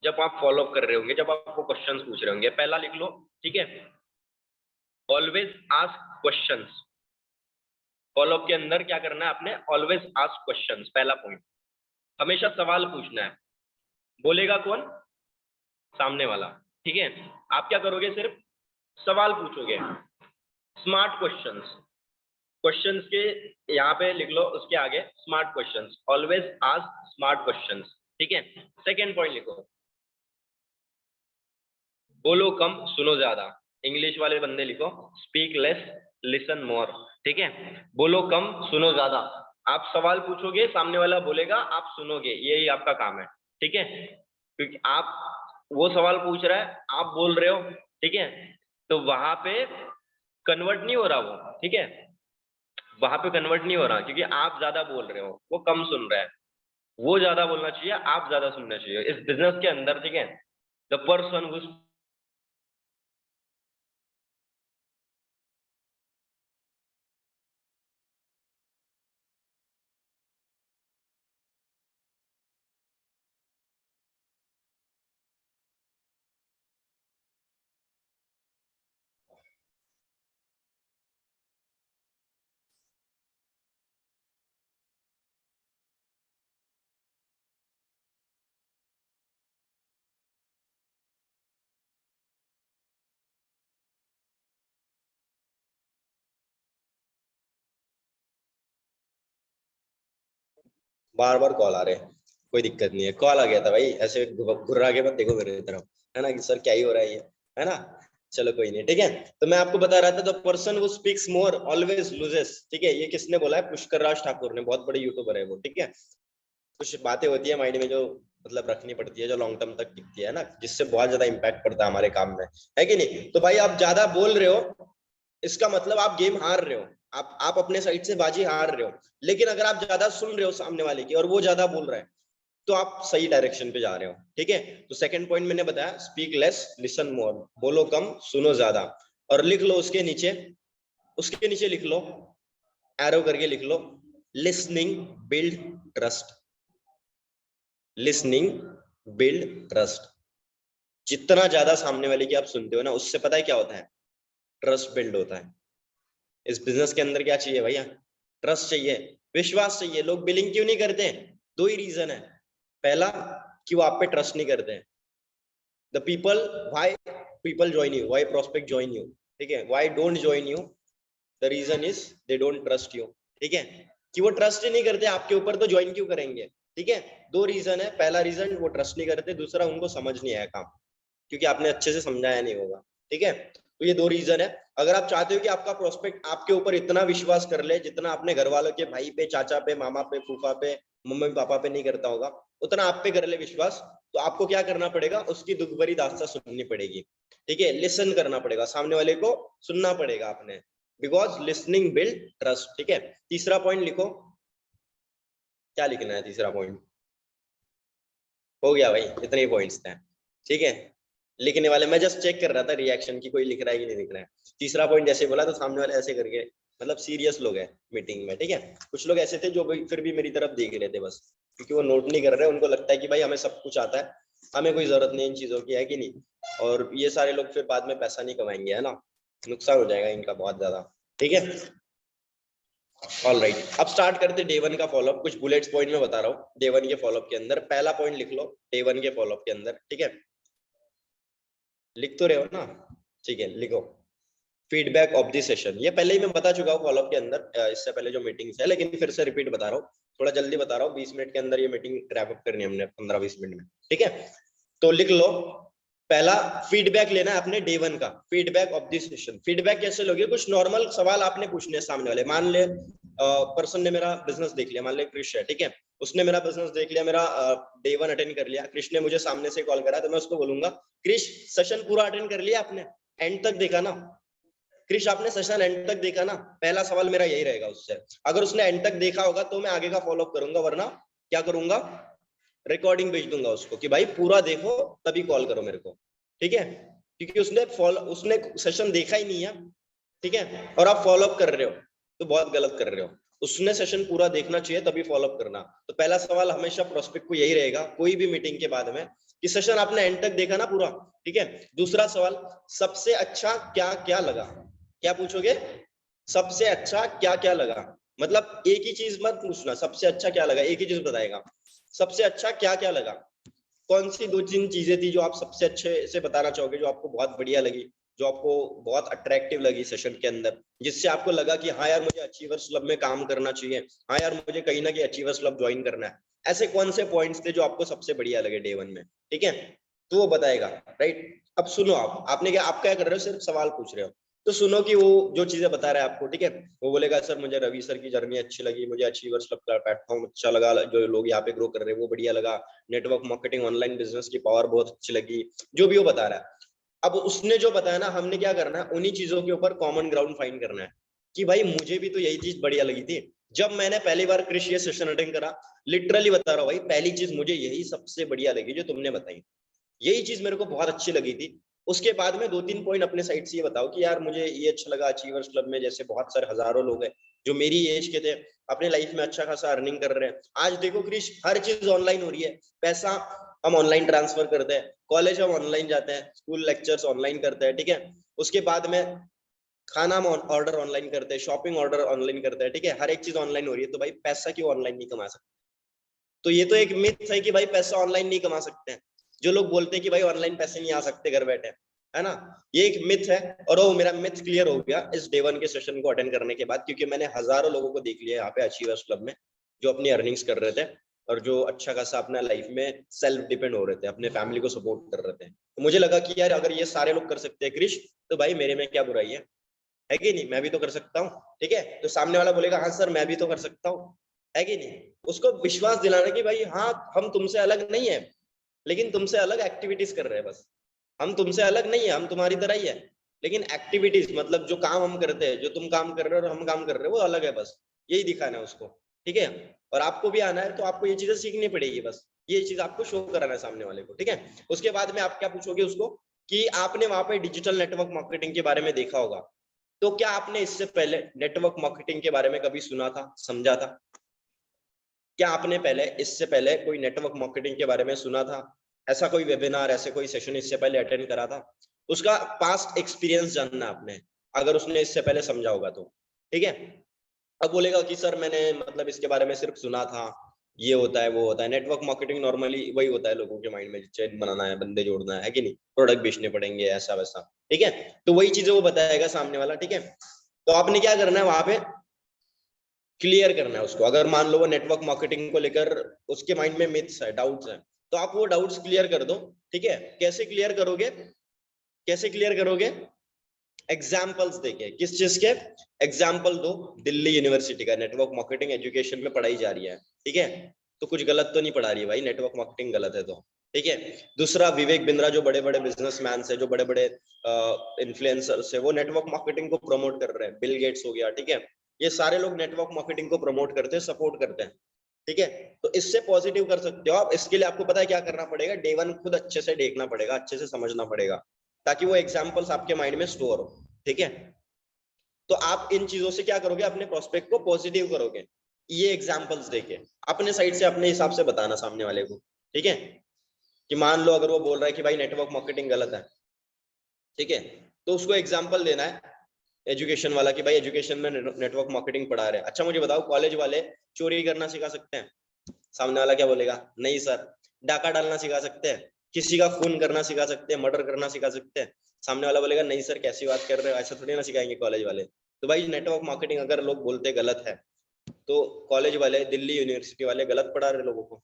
जब आप फॉलोअप कर रहे होंगे, जब आपको क्वेश्चंस पूछ रहे होंगे। पहला लिख लो, ठीक है, ऑलवेज आस्क क्वेश्चंस। फॉलोअप के अंदर क्या करना है आपने? ऑलवेज आस्क क्वेश्चंस, पहला पॉइंट, हमेशा सवाल पूछना है। बोलेगा कौन? सामने वाला, ठीक है। आप क्या करोगे? सिर्फ सवाल पूछोगे, स्मार्ट क्वेश्चंस। क्वेश्चंस के यहाँ पे लिख लो, उसके आगे smart questions, always ask smart questions, ठीक है। सेकेंड पॉइंट लिखो, बोलो कम सुनो ज्यादा। इंग्लिश वाले बंदे लिखो, स्पीक लेस लिसन मोर, ठीक है। बोलो कम सुनो ज्यादा, आप सवाल पूछोगे, सामने वाला बोलेगा, आप सुनोगे, यही आपका काम है, ठीक है। क्योंकि आप, वो सवाल पूछ रहा है, आप बोल रहे हो, ठीक है, तो वहां पे कन्वर्ट नहीं हो रहा वो, ठीक है, वहां पे कन्वर्ट नहीं हो रहा, क्योंकि आप ज्यादा बोल रहे हो, वो कम सुन रहा है। वो ज्यादा बोलना चाहिए, आप ज्यादा सुनना चाहिए इस बिजनेस के अंदर, ठीक है। द पर्सन हु बार बार कॉल आ रहे हैं, कोई दिक्कत नहीं है, कॉल आ गया था भाई, ऐसे घुर्रा के मत देखो मेरे तरफ, है ना, कि सर क्या ही हो रहा है ये, है ना। चलो कोई नहीं, ठीक है। तो मैं आपको बता रहा था, the person who speaks more always loses, ठीक है। ये किसने बोला है? पुष्कर राज ठाकुर ने, बहुत बड़े यूट्यूबर है वो, ठीक है। कुछ बातें होती है माइंड में जो मतलब रखनी पड़ती है, जो लॉन्ग टर्म तक टिकती है ना, जिससे बहुत ज्यादा इंपैक्ट पड़ता है हमारे काम में, है कि नहीं। तो भाई आप ज्यादा बोल रहे हो, इसका मतलब आप गेम हार रहे हो, आप अपने साइड से बाजी हार रहे हो। लेकिन अगर आप ज्यादा सुन रहे हो सामने वाले की, और वो ज्यादा बोल रहा है, तो आप सही डायरेक्शन पे जा रहे हो, ठीक है। तो सेकंड पॉइंट मैंने बताया, स्पीक लेस लिसन मोर, बोलो कम सुनो ज्यादा। और लिख लो उसके नीचे लिख लो, एरो करके लिख लो, listening build trust, listening build trust. जितना ज्यादा सामने वाले की आप सुनते हो ना, उससे पता है क्या होता है, ट्रस्ट बिल्ड होता है। इस बिजनेस के अंदर क्या चाहिए भैया, ट्रस्ट चाहिए, विश्वास चाहिए। लोग बिलिंग क्यों नहीं करते हैं, दो ही रीजन है। पहला कि वो आप पे ट्रस्ट नहीं करते हैं, the people, why people join you, why prospect join you, ठीक है, why don't join you, the reason is they don't trust you, ठीक है। कि वो ट्रस्ट ही नहीं करते आपके ऊपर तो ज्वाइन क्यों करेंगे, ठीक है। दो रीजन है, पहला रीजन वो ट्रस्ट नहीं करते, दूसरा उनको समझ नहीं आया काम, क्योंकि आपने अच्छे से समझाया नहीं होगा, ठीक है। तो ये दो रीजन है। अगर आप चाहते हो कि आपका प्रोस्पेक्ट आपके ऊपर इतना विश्वास कर ले जितना अपने घर वालों के भाई पे, चाचा पे, मामा पे, फूफा पे, मम्मी पापा पे नहीं करता होगा, उतना आप पे कर ले विश्वास, तो आपको क्या करना पड़ेगा, उसकी दुख भरी दास्तां सुननी पड़ेगी, ठीक है। लिसन करना पड़ेगा, सामने वाले को सुनना पड़ेगा आपने, बिकॉज लिसनिंग बिल्ड ट्रस्ट, ठीक है। तीसरा पॉइंट लिखो, क्या लिखना है तीसरा पॉइंट, हो गया भाई, इतने ही पॉइंट्स थे, ठीक है। लिखने वाले, मैं जस्ट चेक कर रहा था रिएक्शन की, कोई लिख रहा है कि नहीं लिख रहा है। तीसरा पॉइंट जैसे बोला तो सामने वाले ऐसे करके, मतलब सीरियस लोग हैं मीटिंग में, ठीक है। कुछ लोग ऐसे थे जो फिर भी मेरी तरफ देख रहे थे बस, क्योंकि वो नोट नहीं कर रहे, उनको लगता है कि भाई हमें सब कुछ आता है, हमें कोई जरूरत नहीं इन चीजों की, है कि नहीं। और ये सारे लोग फिर बाद में पैसा नहीं कमाएंगे, है ना, नुकसान हो जाएगा इनका बहुत ज्यादा, ठीक है। ऑल राइट, अब स्टार्ट करते डे 1 का फॉलोअप। कुछ बुलेट्स पॉइंट में बता रहा हूँ डे 1 के फॉलोअप के अंदर। पहला पॉइंट लिख लो डे 1 के फॉलोअप के अंदर, ठीक है, लिख तो रहे हो ना, ठीक है, लिखो फीडबैक ऑफ द सेशन। ये पहले ही मैं बता चुका हूँ फॉलोअप के अंदर, इससे पहले जो मीटिंग्स है, लेकिन फिर से रिपीट बता रहा हूँ, थोड़ा जल्दी बता रहा हूँ, 20 मिनट के अंदर ये मीटिंग रैप अप करनी है हमने, 15-20 मिनट में, ठीक है। तो लिख लो, पहला फीडबैक लेना है अपने डे 1 का, feedback of the session. Feedback कैसे लोगे, कुछ नॉर्मल सवाल आपने पूछने हैं सामने वाले। मान ले पर्सन ने मेरा बिजनेस देख लिया, मान ले क्रिश है, ठीक है, उसने मेरा बिजनेस देख लिया, मेरा डे 1 अटेंड कर लिया, क्रिश ने मुझे सामने से कॉल करा, तो मैं उसको बोलूंगा, क्रिश सेशन पूरा अटेंड कर लिया आपने, एंड तक देखा ना, क्रिश आपने सेशन एंड तक देखा ना। पहला सवाल मेरा यही रहेगा उससे। अगर उसने एंड तक देखा होगा तो मैं आगे का फॉलोअप करूंगा, वरना क्या करूंगा, रिकॉर्डिंग भेज दूंगा उसको कि भाई पूरा देखो तभी कॉल करो मेरे को, ठीक है। क्योंकि उसने सेशन देखा ही नहीं है, ठीक है, और आप फॉलोअप कर रहे हो तो बहुत गलत कर रहे हो। उसने सेशन पूरा देखना चाहिए तभी फॉलोअप करना। तो पहला सवाल हमेशा प्रोस्पेक्ट को यही रहेगा कोई भी मीटिंग के बाद में, कि सेशन आपने एंड तक देखा ना पूरा, ठीक है। दूसरा सवाल, सबसे अच्छा क्या क्या लगा, क्या पूछोगे, सबसे अच्छा क्या क्या लगा। मतलब एक ही चीज मत पूछना, सबसे अच्छा क्या लगा, एक ही चीज बताएगा, सबसे अच्छा क्या क्या लगा। कौन सी 2-3 चीजें थी जो आप सबसे अच्छे से बताना चाहोगे, जो आपको बहुत बढ़िया लगी, जो आपको बहुत अट्रैक्टिव लगी सेशन के अंदर, जिससे आपको लगा कि हाँ यार मुझे अचीवर्स क्लब में काम करना चाहिए, हाँ यार मुझे कहीं ना कहीं अचीवर्स क्लब ज्वाइन करना है। ऐसे कौन से पॉइंट्स थे जो आपको सबसे बढ़िया लगे डे 1 में, ठीक है, तो वो बताएगा, राइट। अब सुनो, आपने क्या, आप क्या कर रहे हो, सिर्फ सवाल पूछ रहे हो, तो सुनो कि वो जो चीजें बता रहा है आपको, ठीक है। वो बोलेगा सर मुझे रवि सर की जर्नी अच्छी लगी, मुझे अचीवर्स क्लब का प्लेटफॉर्म अच्छा लगा, जो लोग यहाँ पे ग्रो कर रहे हैं वो बढ़िया लगा, नेटवर्क मार्केटिंग ऑनलाइन बिजनेस की पावर बहुत अच्छी लगी, जो भी वो बता रहा है। अब उसने जो बताया ना, हमने क्या करना है, उन्हीं चीजों के ऊपर कॉमन ग्राउंड फाइंड करना है, कि भाई मुझे भी तो यही चीज बढ़िया लगी थी जब मैंने पहली बार क्रिश ये सेशन अटेंड करा। लिटरली बता रहा हूँ भाई, पहली चीज मुझे यही सबसे बढ़िया लगी जो तुमने बताई, यही चीज मेरे को बहुत अच्छी लगी थी। उसके बाद में 2-3 पॉइंट अपने साइड से ये बताओ कि यार मुझे ये अच्छा लगा, अचीवर्स क्लब में जैसे बहुत सारे हजारों लोग हैं जो मेरी एज के थे, अपने लाइफ में अच्छा खासा अर्निंग कर रहे हैं। आज देखो क्रिश, हर चीज ऑनलाइन हो रही है, पैसा हम ऑनलाइन ट्रांसफर करते हैं, कॉलेज हम ऑनलाइन जाते हैं, स्कूल लेक्चर्स ऑनलाइन करते हैं, ठीक है। उसके बाद में खाना हम ऑर्डर ऑनलाइन करते हैं, शॉपिंग ऑर्डर ऑनलाइन करते हैं, ठीक है, हर एक चीज ऑनलाइन हो रही है। तो भाई पैसा क्यों ऑनलाइन नहीं कमा सकते? तो ये तो एक मिथ है कि भाई पैसा ऑनलाइन नहीं कमा सकते हैं। जो लोग बोलते हैं कि भाई ऑनलाइन पैसे नहीं आ सकते घर बैठे, है ना, ये एक मिथ है। और वो मेरा मिथ क्लियर हो गया इस डे 1 के सेशन को अटेंड करने के बाद, क्योंकि मैंने हजारों लोगों को देख लिया यहाँ पे अचीवर्स क्लब में, जो अपनी अर्निंग्स कर रहे थे और जो अच्छा खासा अपना लाइफ में सेल्फ डिपेंड हो रहे थे, अपने फैमिली को सपोर्ट कर रहे थे। तो मुझे लगा कि यार अगर ये सारे लोग कर सकते हैं क्रिश, तो भाई मेरे में क्या बुराई है कि नहीं, मैं भी तो कर सकता हूँ, ठीक है। तो सामने वाला बोलेगा हाँ सर मैं भी तो कर सकता हूँ, है कि नहीं। उसको विश्वास दिलाना कि भाई हाँ हम तुमसे अलग नहीं है, लेकिन तुमसे अलग एक्टिविटीज कर रहे हैं बस। हम तुमसे अलग नहीं है, हम तुम्हारी तरह ही है, लेकिन एक्टिविटीज मतलब जो काम हम करते हैं, जो तुम काम कर रहे हो और हम काम कर रहे हो वो अलग है, बस यही दिखाना है उसको, ठीक है। और आपको भी आना है तो आपको ये चीजें सीखनी पड़ेगी, बस ये चीज आपको शो कराना है सामने वाले को, ठीक है। उसके बाद में आप क्या पूछोगे उसको कि आपने वहां पे डिजिटल नेटवर्क मार्केटिंग के बारे में देखा होगा, तो क्या आपने इससे पहले नेटवर्क मार्केटिंग के बारे में कभी सुना था, समझा था? क्या आपने पहले इससे पहले कोई नेटवर्क मार्केटिंग के बारे में सुना था? ऐसा कोई वेबिनार, ऐसे कोई सेशन इससे पहले अटेंड करा था? उसका पास्ट एक्सपीरियंस जानना आपने, अगर उसने इससे पहले समझा होगा तो, ठीक है। अब बोलेगा कि सर मैंने मतलब इसके बारे में सिर्फ सुना था, ये होता है वो होता है। नेटवर्क मार्केटिंग नॉर्मली वही होता है, लोगों के माइंड में चेन बनाना है, बंदे जोड़ना है कि नहीं, प्रोडक्ट बेचने पड़ेंगे, ऐसा वैसा, ठीक है। तो वही चीजें वो बताएगा सामने वाला, ठीक है। तो आपने क्या करना है वहां पे, क्लियर करना है उसको। अगर मान लो वो नेटवर्क मार्केटिंग को लेकर उसके माइंड में मिथ्स है, डाउट्स है, तो आप वो डाउट्स क्लियर कर दो, ठीक है। कैसे क्लियर करोगे, कैसे क्लियर करोगे? एग्जाम्पल्स देके। किस चीज के एग्जाम्पल दो? दिल्ली यूनिवर्सिटी का नेटवर्क मार्केटिंग एजुकेशन में पढ़ाई जा रही है, ठीक है। तो कुछ गलत तो नहीं पढ़ा रही है भाई, नेटवर्क मार्केटिंग गलत है तो, ठीक है। दूसरा, विवेक बिंद्रा, जो बड़े बड़े बिजनेसमैन है, जो बड़े बड़े इन्फ्लुएंसर्स है, वो नेटवर्क मार्केटिंग को प्रमोट कर रहे हैं। बिल गेट्स हो गया, ठीक है। ये सारे लोग नेटवर्क मार्केटिंग को प्रमोट करते हैं, सपोर्ट करते हैं, ठीक है। तो इससे पॉजिटिव कर सकते हो आप। इसके लिए आपको पता है क्या करना पड़ेगा? डे वन खुद अच्छे से देखना पड़ेगा, अच्छे से समझना पड़ेगा, ताकि वो एग्जाम्पल्स आपके माइंड में स्टोर हो, ठीक है। तो आप इन चीजों से क्या करोगे? अपने प्रोस्पेक्ट को पॉजिटिव करोगे, ये एग्जाम्पल्स देके अपने साइड से, अपने हिसाब से बताना सामने वाले को, ठीक है। कि मान लो अगर वो बोल रहा है कि भाई नेटवर्क मार्केटिंग गलत है, ठीक है, तो उसको एग्जाम्पल देना है एजुकेशन वाला कि भाई एजुकेशन में नेटवर्क मार्केटिंग पढ़ा रहे हैं। अच्छा मुझे बताओ, कॉलेज वाले चोरी करना सिखा सकते हैं? सामने वाला क्या बोलेगा? नहीं सर। डाका डालना सिखा सकते हैं? किसी का खून करना सिखा सकते हैं? मर्डर करना सिखा सकते हैं? सामने वाला बोलेगा नहीं सर, कैसी बात कर रहे हो, ऐसा थोड़ी ना सिखाएंगे कॉलेज वाले। तो भाई नेटवर्क मार्केटिंग अगर लोग बोलते गलत है, तो कॉलेज वाले, दिल्ली यूनिवर्सिटी वाले गलत पढ़ा रहे लोगों को?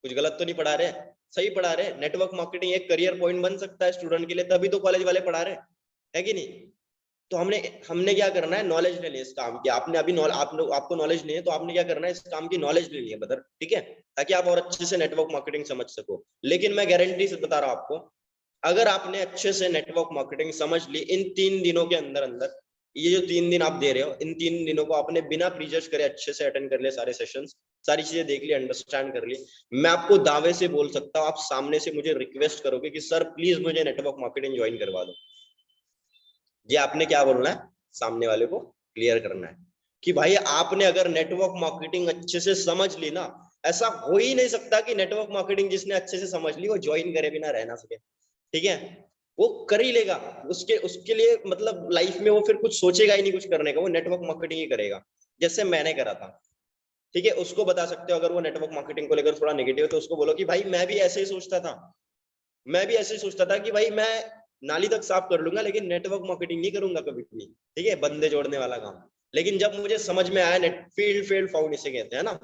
कुछ गलत तो नहीं पढ़ा रहे, सही पढ़ा रहे। नेटवर्क मार्केटिंग एक करियर पॉइंट बन सकता है स्टूडेंट के लिए, तभी तो कॉलेज वाले पढ़ा रहे है कि नहीं। तो हमने हमने क्या करना है? नॉलेज ले ली इस काम की। आपने अभी आपको नॉलेज नहीं है, तो आपने क्या करना है? इस काम की नॉलेज ले ली है बदर, ठीक है, ताकि आप और अच्छे से नेटवर्क मार्केटिंग समझ सको। लेकिन मैं गारंटी से बता रहा हूं आपको, अगर आपने अच्छे से नेटवर्क मार्केटिंग समझ ली इन 3 दिनों के अंदर अंदर, ये जो 3 दिन आप दे रहे हो, इन 3 दिनों को आपने बिना प्रीजज करे अच्छे से अटेंड कर लिया, सारे सेशंस, सारी चीजें देख ली, अंडरस्टैंड कर ली, मैं आपको दावे से बोल सकता हूँ, आप सामने से मुझे रिक्वेस्ट करोगे कि सर प्लीज मुझे नेटवर्क मार्केटिंग ज्वाइन करवा दो। ये आपने क्या बोलना है? सामने वाले को क्लियर करना है कि भाई आपने अगर नेटवर्क मार्केटिंग अच्छे से समझ ली ना, ऐसा हो ही नहीं सकता कि नेटवर्क मार्केटिंग जिसने अच्छे से समझ ली वो ज्वाइन करे बिना रह ना सके, ठीक है। वो कर ही लेगा, उसके उसके लिए मतलब लाइफ में वो फिर कुछ सोचेगा ही नहीं कुछ करने का, वो नेटवर्क मार्केटिंग ही करेगा, जैसे मैंने करा था, ठीक है। उसको बता सकते हो, अगर वो नेटवर्क मार्केटिंग को लेकर थोड़ा नेगेटिव है, तो उसको बोलो कि भाई मैं भी ऐसे ही सोचता था, मैं भी ऐसे ही सोचता था कि भाई मैं नाली तक साफ कर लूंगा लेकिन नेटवर्क मार्केटिंग नहीं करूंगा कभी भी, ठीक है, बंदे जोड़ने वाला काम। लेकिन जब मुझे समझ में आया, नेट फील्ड फाउंड इसे कहते हैं ना,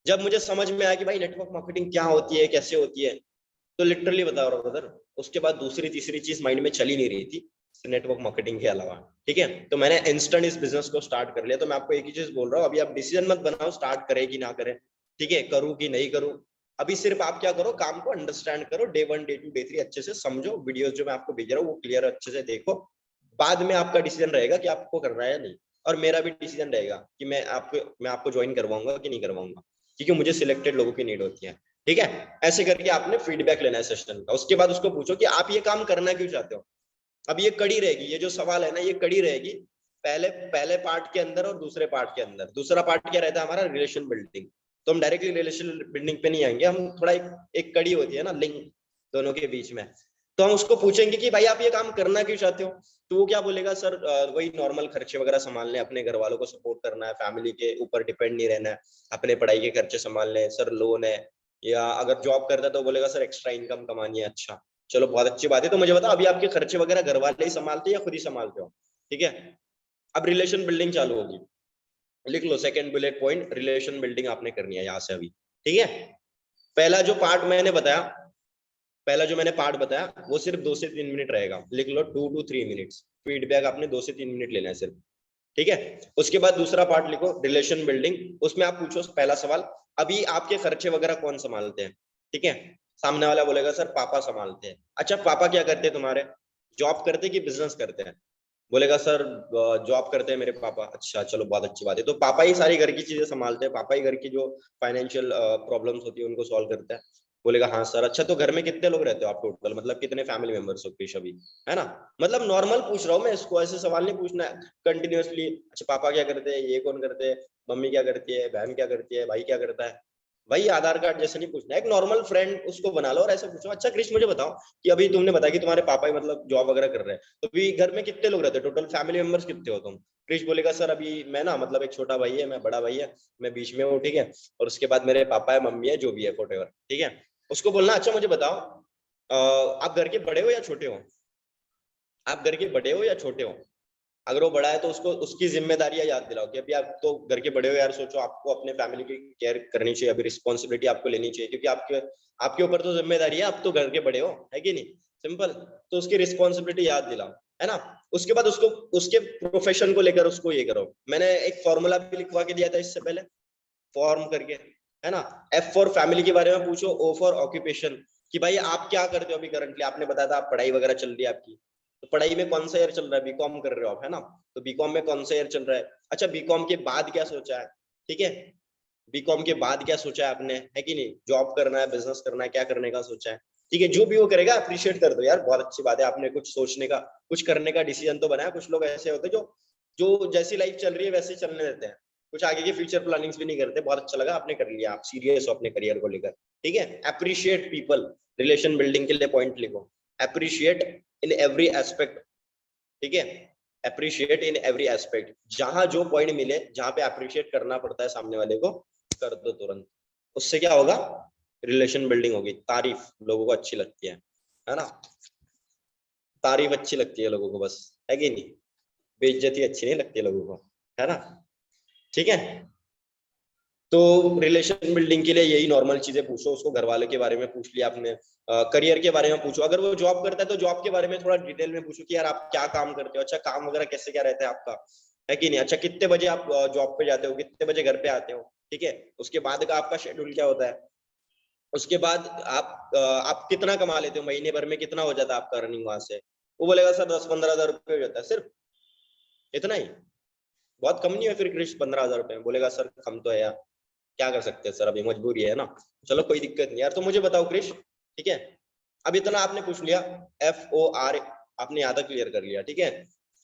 जब मुझे समझ में आया कि भाई नेटवर्क मार्केटिंग क्या होती है, कैसे होती है, तो लिटरली बता रहा हूँ ब्रदर, उसके बाद दूसरी तीसरी चीज माइंड में चल ही नहीं रही थी नेटवर्क मार्केटिंग के अलावा, ठीक है। तो मैंने इंस्टेंट इस बिजनेस को स्टार्ट कर लिया। तो मैं आपको एक ही चीज बोल रहा हूँ, अभी आप डिसीजन मत बनाओ स्टार्ट करें कि ना करें, ठीक है, करूँ कि नहीं करूँ। अभी सिर्फ आप क्या करो, काम को अंडरस्टैंड करो, डे 1 डे 2 डे 3 अच्छे से समझो, वीडियोस जो मैं आपको भेज रहा हूँ वो क्लियर अच्छे से देखो, बाद में आपका डिसीजन रहेगा कि आपको करना है या नहीं। और मेरा भी डिसीजन रहेगा कि मैं आपको ज्वाइन करवाऊंगा कि नहीं करवाऊंगा, क्योंकि मुझे सिलेक्टेड लोगों की नीड होती है, ठीक है। ऐसे करके आपने फीडबैक लेना है सेशन का। उसके बाद उसको पूछो कि आप ये काम करना क्यों चाहते हो। अब ये कड़ी रहेगी, ये जो सवाल है ना, ये कड़ी रहेगी पहले पहले पार्ट के अंदर और दूसरे पार्ट के अंदर। दूसरा पार्ट क्या रहता है हमारा? Relation building. तो हम डायरेक्टली रिलेशन बिल्डिंग पे नहीं आएंगे, हम थोड़ा एक कड़ी होती है ना, लिंक दोनों के बीच में। तो हम उसको पूछेंगे कि भाई आप ये काम करना क्यों चाहते हो। तो वो क्या बोलेगा? सर वही नॉर्मल खर्चे वगैरह संभालने, अपने घर वालों को सपोर्ट करना है, फैमिली के ऊपर डिपेंड नहीं रहना है, अपने पढ़ाई के खर्चे संभालने हैं, सर लोन है। या अगर जॉब करता है तो बोलेगा सर एक्स्ट्रा इनकम कमानी है। अच्छा चलो बहुत अच्छी बात है। तो मुझे बताओ अभी आपके खर्चे वगैरह घर वाले ही संभालते हैं या खुद ही संभालते हो? ठीक है, अब रिलेशन बिल्डिंग चालू होगी। लिख लो second bullet point, relation building आपने करनी है यहाँ से अभी, ठीक है। पहला जो पार्ट मैंने बताया, पहला जो मैंने पार्ट बताया वो सिर्फ 2 से 3 मिनट रहेगा। लिख लो 2 to 3 मिनट्स। फीडबैक आपने 2 से 3 मिनट लेना है सिर्फ, ठीक है। उसके बाद दूसरा पार्ट लिखो रिलेशन बिल्डिंग। उसमें आप पूछो पहला सवाल, अभी आपके खर्चे वगैरह कौन संभालते हैं? ठीक है, सामने वाला बोलेगा सर पापा संभालते हैं। अच्छा पापा क्या करते हैं तुम्हारे? जॉब करते कि बिजनेस करते हैं? बोलेगा सर जॉब करते हैं मेरे पापा। अच्छा चलो बहुत अच्छी बात है। तो पापा ही सारी घर की चीजें संभालते हैं, पापा ही घर की जो फाइनेंशियल प्रॉब्लम्स होती है उनको सॉल्व करते हैं। बोलेगा हाँ सर। अच्छा तो घर में कितने लोग रहते हो आप टोटल, मतलब कितने फैमिली मेंबर्स हो कृष अभी, है ना? मतलब नॉर्मल पूछ रहा हूँ मैं इसको, ऐसे सवाल नहीं पूछना है कंटिन्यूअसली। अच्छा पापा क्या करते हैं, ये कौन करते हैं, मम्मी क्या करती है, बहन क्या करती है, भाई क्या करता है। भाई आधार कार्ड जैसे नहीं पूछना है, एक नॉर्मल फ्रेंड उसको बना लो और ऐसे पूछो। अच्छा कृष मुझे बताओ कि अभी तुमने बताया कि तुम्हारे पापा ही मतलब जॉब वगैरह कर रहे हैं, तो अभी घर में कितने लोग रहते हैं, टोटल फैमिली मेंबर्स कितने हो तुम? कृष बोलेगा सर अभी मैं ना मतलब एक छोटा भाई है, मैं बड़ा भाई है, मैं बीच में हूँ, ठीक है, और उसके बाद मेरे पापा है, मम्मी है, जो भी है व्हाटएवर, ठीक है। उसको बोलना अच्छा मुझे बताओ आप घर के बड़े हो या छोटे हो, आप घर के बड़े हो या छोटे हो। अगर वो बड़ा है तो उसको उसकी जिम्मेदारियां याद दिलाओ कि अभी आप तो घर के बड़े हो यार, सोचो आपको अपने फैमिली की केयर करनी चाहिए, अभी रिस्पॉन्सिबिलिटी आपको लेनी चाहिए, क्योंकि आपके आपके ऊपर तो जिम्मेदारी है, आप तो घर के बड़े हो, है कि नहीं? सिंपल। तो उसकी रिस्पॉन्सिबिलिटी याद दिलाओ, है ना? उसके बाद उसको उसके प्रोफेशन को लेकर उसको ये करो। मैंने एक फॉर्मूला भी लिखवा के दिया था इससे पहले, फॉर्म करके, है ना? एफ फॉर फैमिली के बारे में पूछो, ओ फॉर ऑक्यूपेशन, कि भाई आप क्या करते हो अभी करंटली। आपने बताया था आप पढ़ाई वगैरह चल रही है आपकी, तो पढ़ाई में कौन सा ईयर चल रहा है, बीकॉम कर रहे हो आप, है ना? तो बीकॉम में कौन सा ईयर चल रहा है। अच्छा बीकॉम के बाद क्या सोचा है, ठीक है, बीकॉम के बाद क्या सोचा है आपने, है कि नहीं? जॉब करना है, बिजनेस करना है, क्या करने का सोचा है? ठीक है, जो भी वो करेगा अप्रिशिएट कर दो यार, बहुत अच्छी बात है, आपने कुछ सोचने का, कुछ करने का डिसीजन तो बनाया। कुछ लोग ऐसे होते हैं जो जो जैसी लाइफ चल रही है वैसे चलने देते हैं, कुछ आगे की फ्यूचर प्लानिंग्स भी नहीं करते। बहुत अच्छा लगा आपने कर लिया, आप सीरियस हो अपने करियर को लेकर, ठीक है। अप्रिशिएट पीपल, रिलेशन बिल्डिंग के लिए पॉइंट लिखो, अप्रिशिएट इन एवरी एस्पेक्ट, ठीक है। अप्रिशिएट इन एवरी एस्पेक्ट, जहां जो पॉइंट मिले, जहां पे अप्रिशिएट करना पड़ता है सामने वाले को, कर दो तुरंत। उससे क्या होगा, रिलेशन बिल्डिंग होगी, तारीफ लोगों को अच्छी लगती है ना? तारीफ अच्छी लगती है लोगों को बस, है कि नहीं? बेइज्जती अच्छी नहीं लगती लोगों को, है ना? ठीक है। तो रिलेशन बिल्डिंग के लिए यही नॉर्मल चीजें पूछो उसको, घर वाले के बारे में पूछ लिया आपने, करियर के बारे में पूछो। अगर वो जॉब करता है तो जॉब के बारे में थोड़ा डिटेल में पूछो कि यार आप क्या काम करते हो, अच्छा काम वगैरह कैसे क्या रहता है आपका, है कि नहीं? अच्छा कितने बजे आप जॉब पे जाते हो, कितने बजे घर पे आते हो, ठीक है। उसके बाद का आपका शेड्यूल क्या होता है। उसके बाद आप कितना कमा लेते हो, महीने भर में कितना हो जाता है आपका अर्निंग वहां से। वो बोलेगा सर 10-15 हजार रुपये हो जाता है सिर्फ, इतना ही, बहुत कम नहीं है फिर क्रिश 15 हजार रुपये। बोलेगा सर कम तो है यार, क्या कर सकते हैं सर, अभी मजबूरी है ना। चलो कोई दिक्कत नहीं यार, तो मुझे बताओ क्रिश, ठीक है। अब इतना आपने पूछ लिया, FOR आपने यहाँ तक क्लियर कर लिया, ठीक है।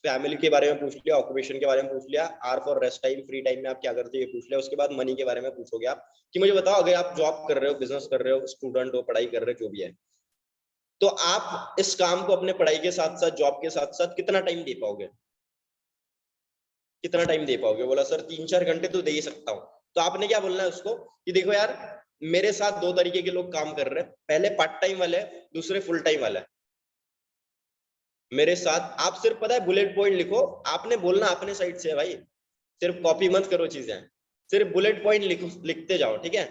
फैमिली के बारे में पूछ लिया, ऑक्यूपेशन के बारे में पूछ लिया, R for rest time, free time में आप क्या करते हो ये पूछ लिया। उसके बाद मनी के बारे में पूछोगे आप कि मुझे बताओ अगर आप जॉब कर रहे हो, बिजनेस कर रहे हो, स्टूडेंट हो, पढ़ाई कर रहे हो, जो भी है, तो आप इस काम को अपने पढ़ाई के साथ साथ, जॉब के साथ साथ कितना टाइम दे पाओगे, कितना टाइम दे पाओगे। बोला सर 3-4 घंटे तो दे ही सकता हूँ। तो आपने क्या बोलना है उसको कि देखो यार मेरे साथ दो तरीके के लोग काम कर रहे हैं, पहले पार्ट टाइम वाले, दूसरे फुल टाइम वाले। मेरे साथ आप सिर्फ पता है बुलेट पॉइंट लिखो, आपने बोलना अपने साइड से है भाई, सिर्फ कॉपी मत करो चीजें, सिर्फ बुलेट पॉइंट लिखो, लिखते जाओ, ठीक है।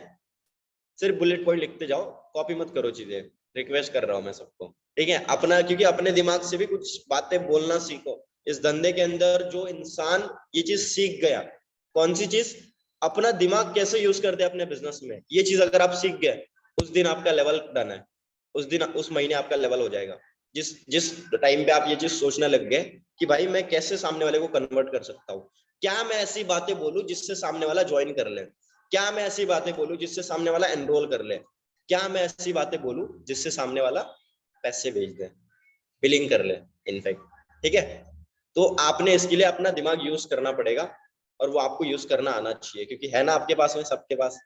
सिर्फ बुलेट पॉइंट लिखते जाओ, कॉपी मत करो चीजें, रिक्वेस्ट कर रहा हूं मैं सबको, ठीक है। अपना, क्योंकि अपने दिमाग से भी कुछ बातें बोलना सीखो। इस धंधे के अंदर जो इंसान ये चीज सीख गया, कौन सी चीज, अपना दिमाग कैसे यूज करते हैं अपने बिजनेस में, ये चीज अगर आप सीख गए, उस दिन आपका लेवल डन है, उस दिन उस महीने आपका लेवल हो जाएगा। जिस जिस टाइम पे आप ये चीज सोचने लग गए कि भाई मैं कैसे सामने वाले को कन्वर्ट कर सकता हूँ, क्या मैं ऐसी बातें बोलूं जिससे सामने वाला ज्वाइन कर ले, क्या मैं ऐसी बातें बोलूं जिससे सामने वाला एनरोल कर ले, क्या मैं ऐसी बातें बोलूं जिससे सामने वाला पैसे भेज दे, बिलिंग कर ले इनफैक्ट, ठीक है। तो आपने इसके लिए अपना दिमाग यूज करना पड़ेगा, और वो आपको यूज करना आना चाहिए, क्योंकि है ना आपके पास में, सबके पास।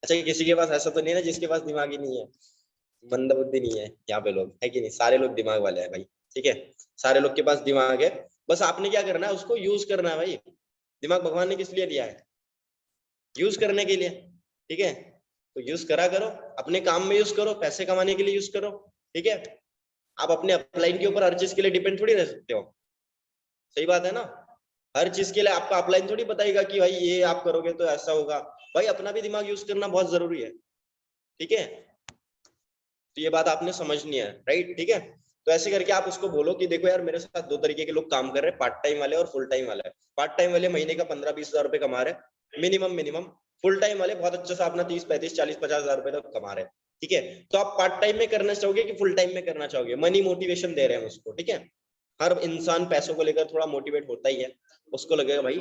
अच्छा किसी के पास ऐसा तो नहीं है ना जिसके पास दिमाग ही नहीं है, मंद बुद्धि नहीं है यहाँ पे लोग, है कि नहीं? सारे लोग दिमाग वाले हैं भाई, ठीक है। सारे लोग के पास दिमाग है, बस आपने क्या करना है, उसको यूज करना है भाई। दिमाग भगवान ने किस लिए दिया है, यूज करने के लिए, ठीक है। तो यूज करा करो, अपने काम में यूज करो, पैसे कमाने के लिए यूज करो, ठीक है। आप अपने अपलाइन के ऊपर हर चीज के लिए डिपेंड थोड़ी रह सकते हो, सही बात है ना। हर चीज के लिए आपका अपलाइन थोड़ी बताएगा कि भाई ये आप करोगे तो ऐसा होगा। भाई अपना भी दिमाग यूज करना बहुत जरूरी है, ठीक है। तो ये बात आपने समझनी है, राइट, ठीक है। तो ऐसे करके आप उसको बोलो कि देखो यार मेरे साथ दो तरीके के लोग काम कर रहे हैं, पार्ट टाइम वाले और फुल टाइम वाले। पार्ट टाइम वाले महीने का 15-20 हजार रुपए कमा रहे हैं मिनिमम। फुल टाइम वाले बहुत अच्छा सा अपना 30-35-40-50 हजार रुपए तक कमा रहे हैं, ठीक है। तो आप पार्ट टाइम में करना चाहोगे कि फुल टाइम में करना चाहोगे, मनी मोटिवेशन दे रहे हैं उसको, ठीक है। हर इंसान पैसों को लेकर थोड़ा मोटिवेट होता ही है, उसको लगेगा भाई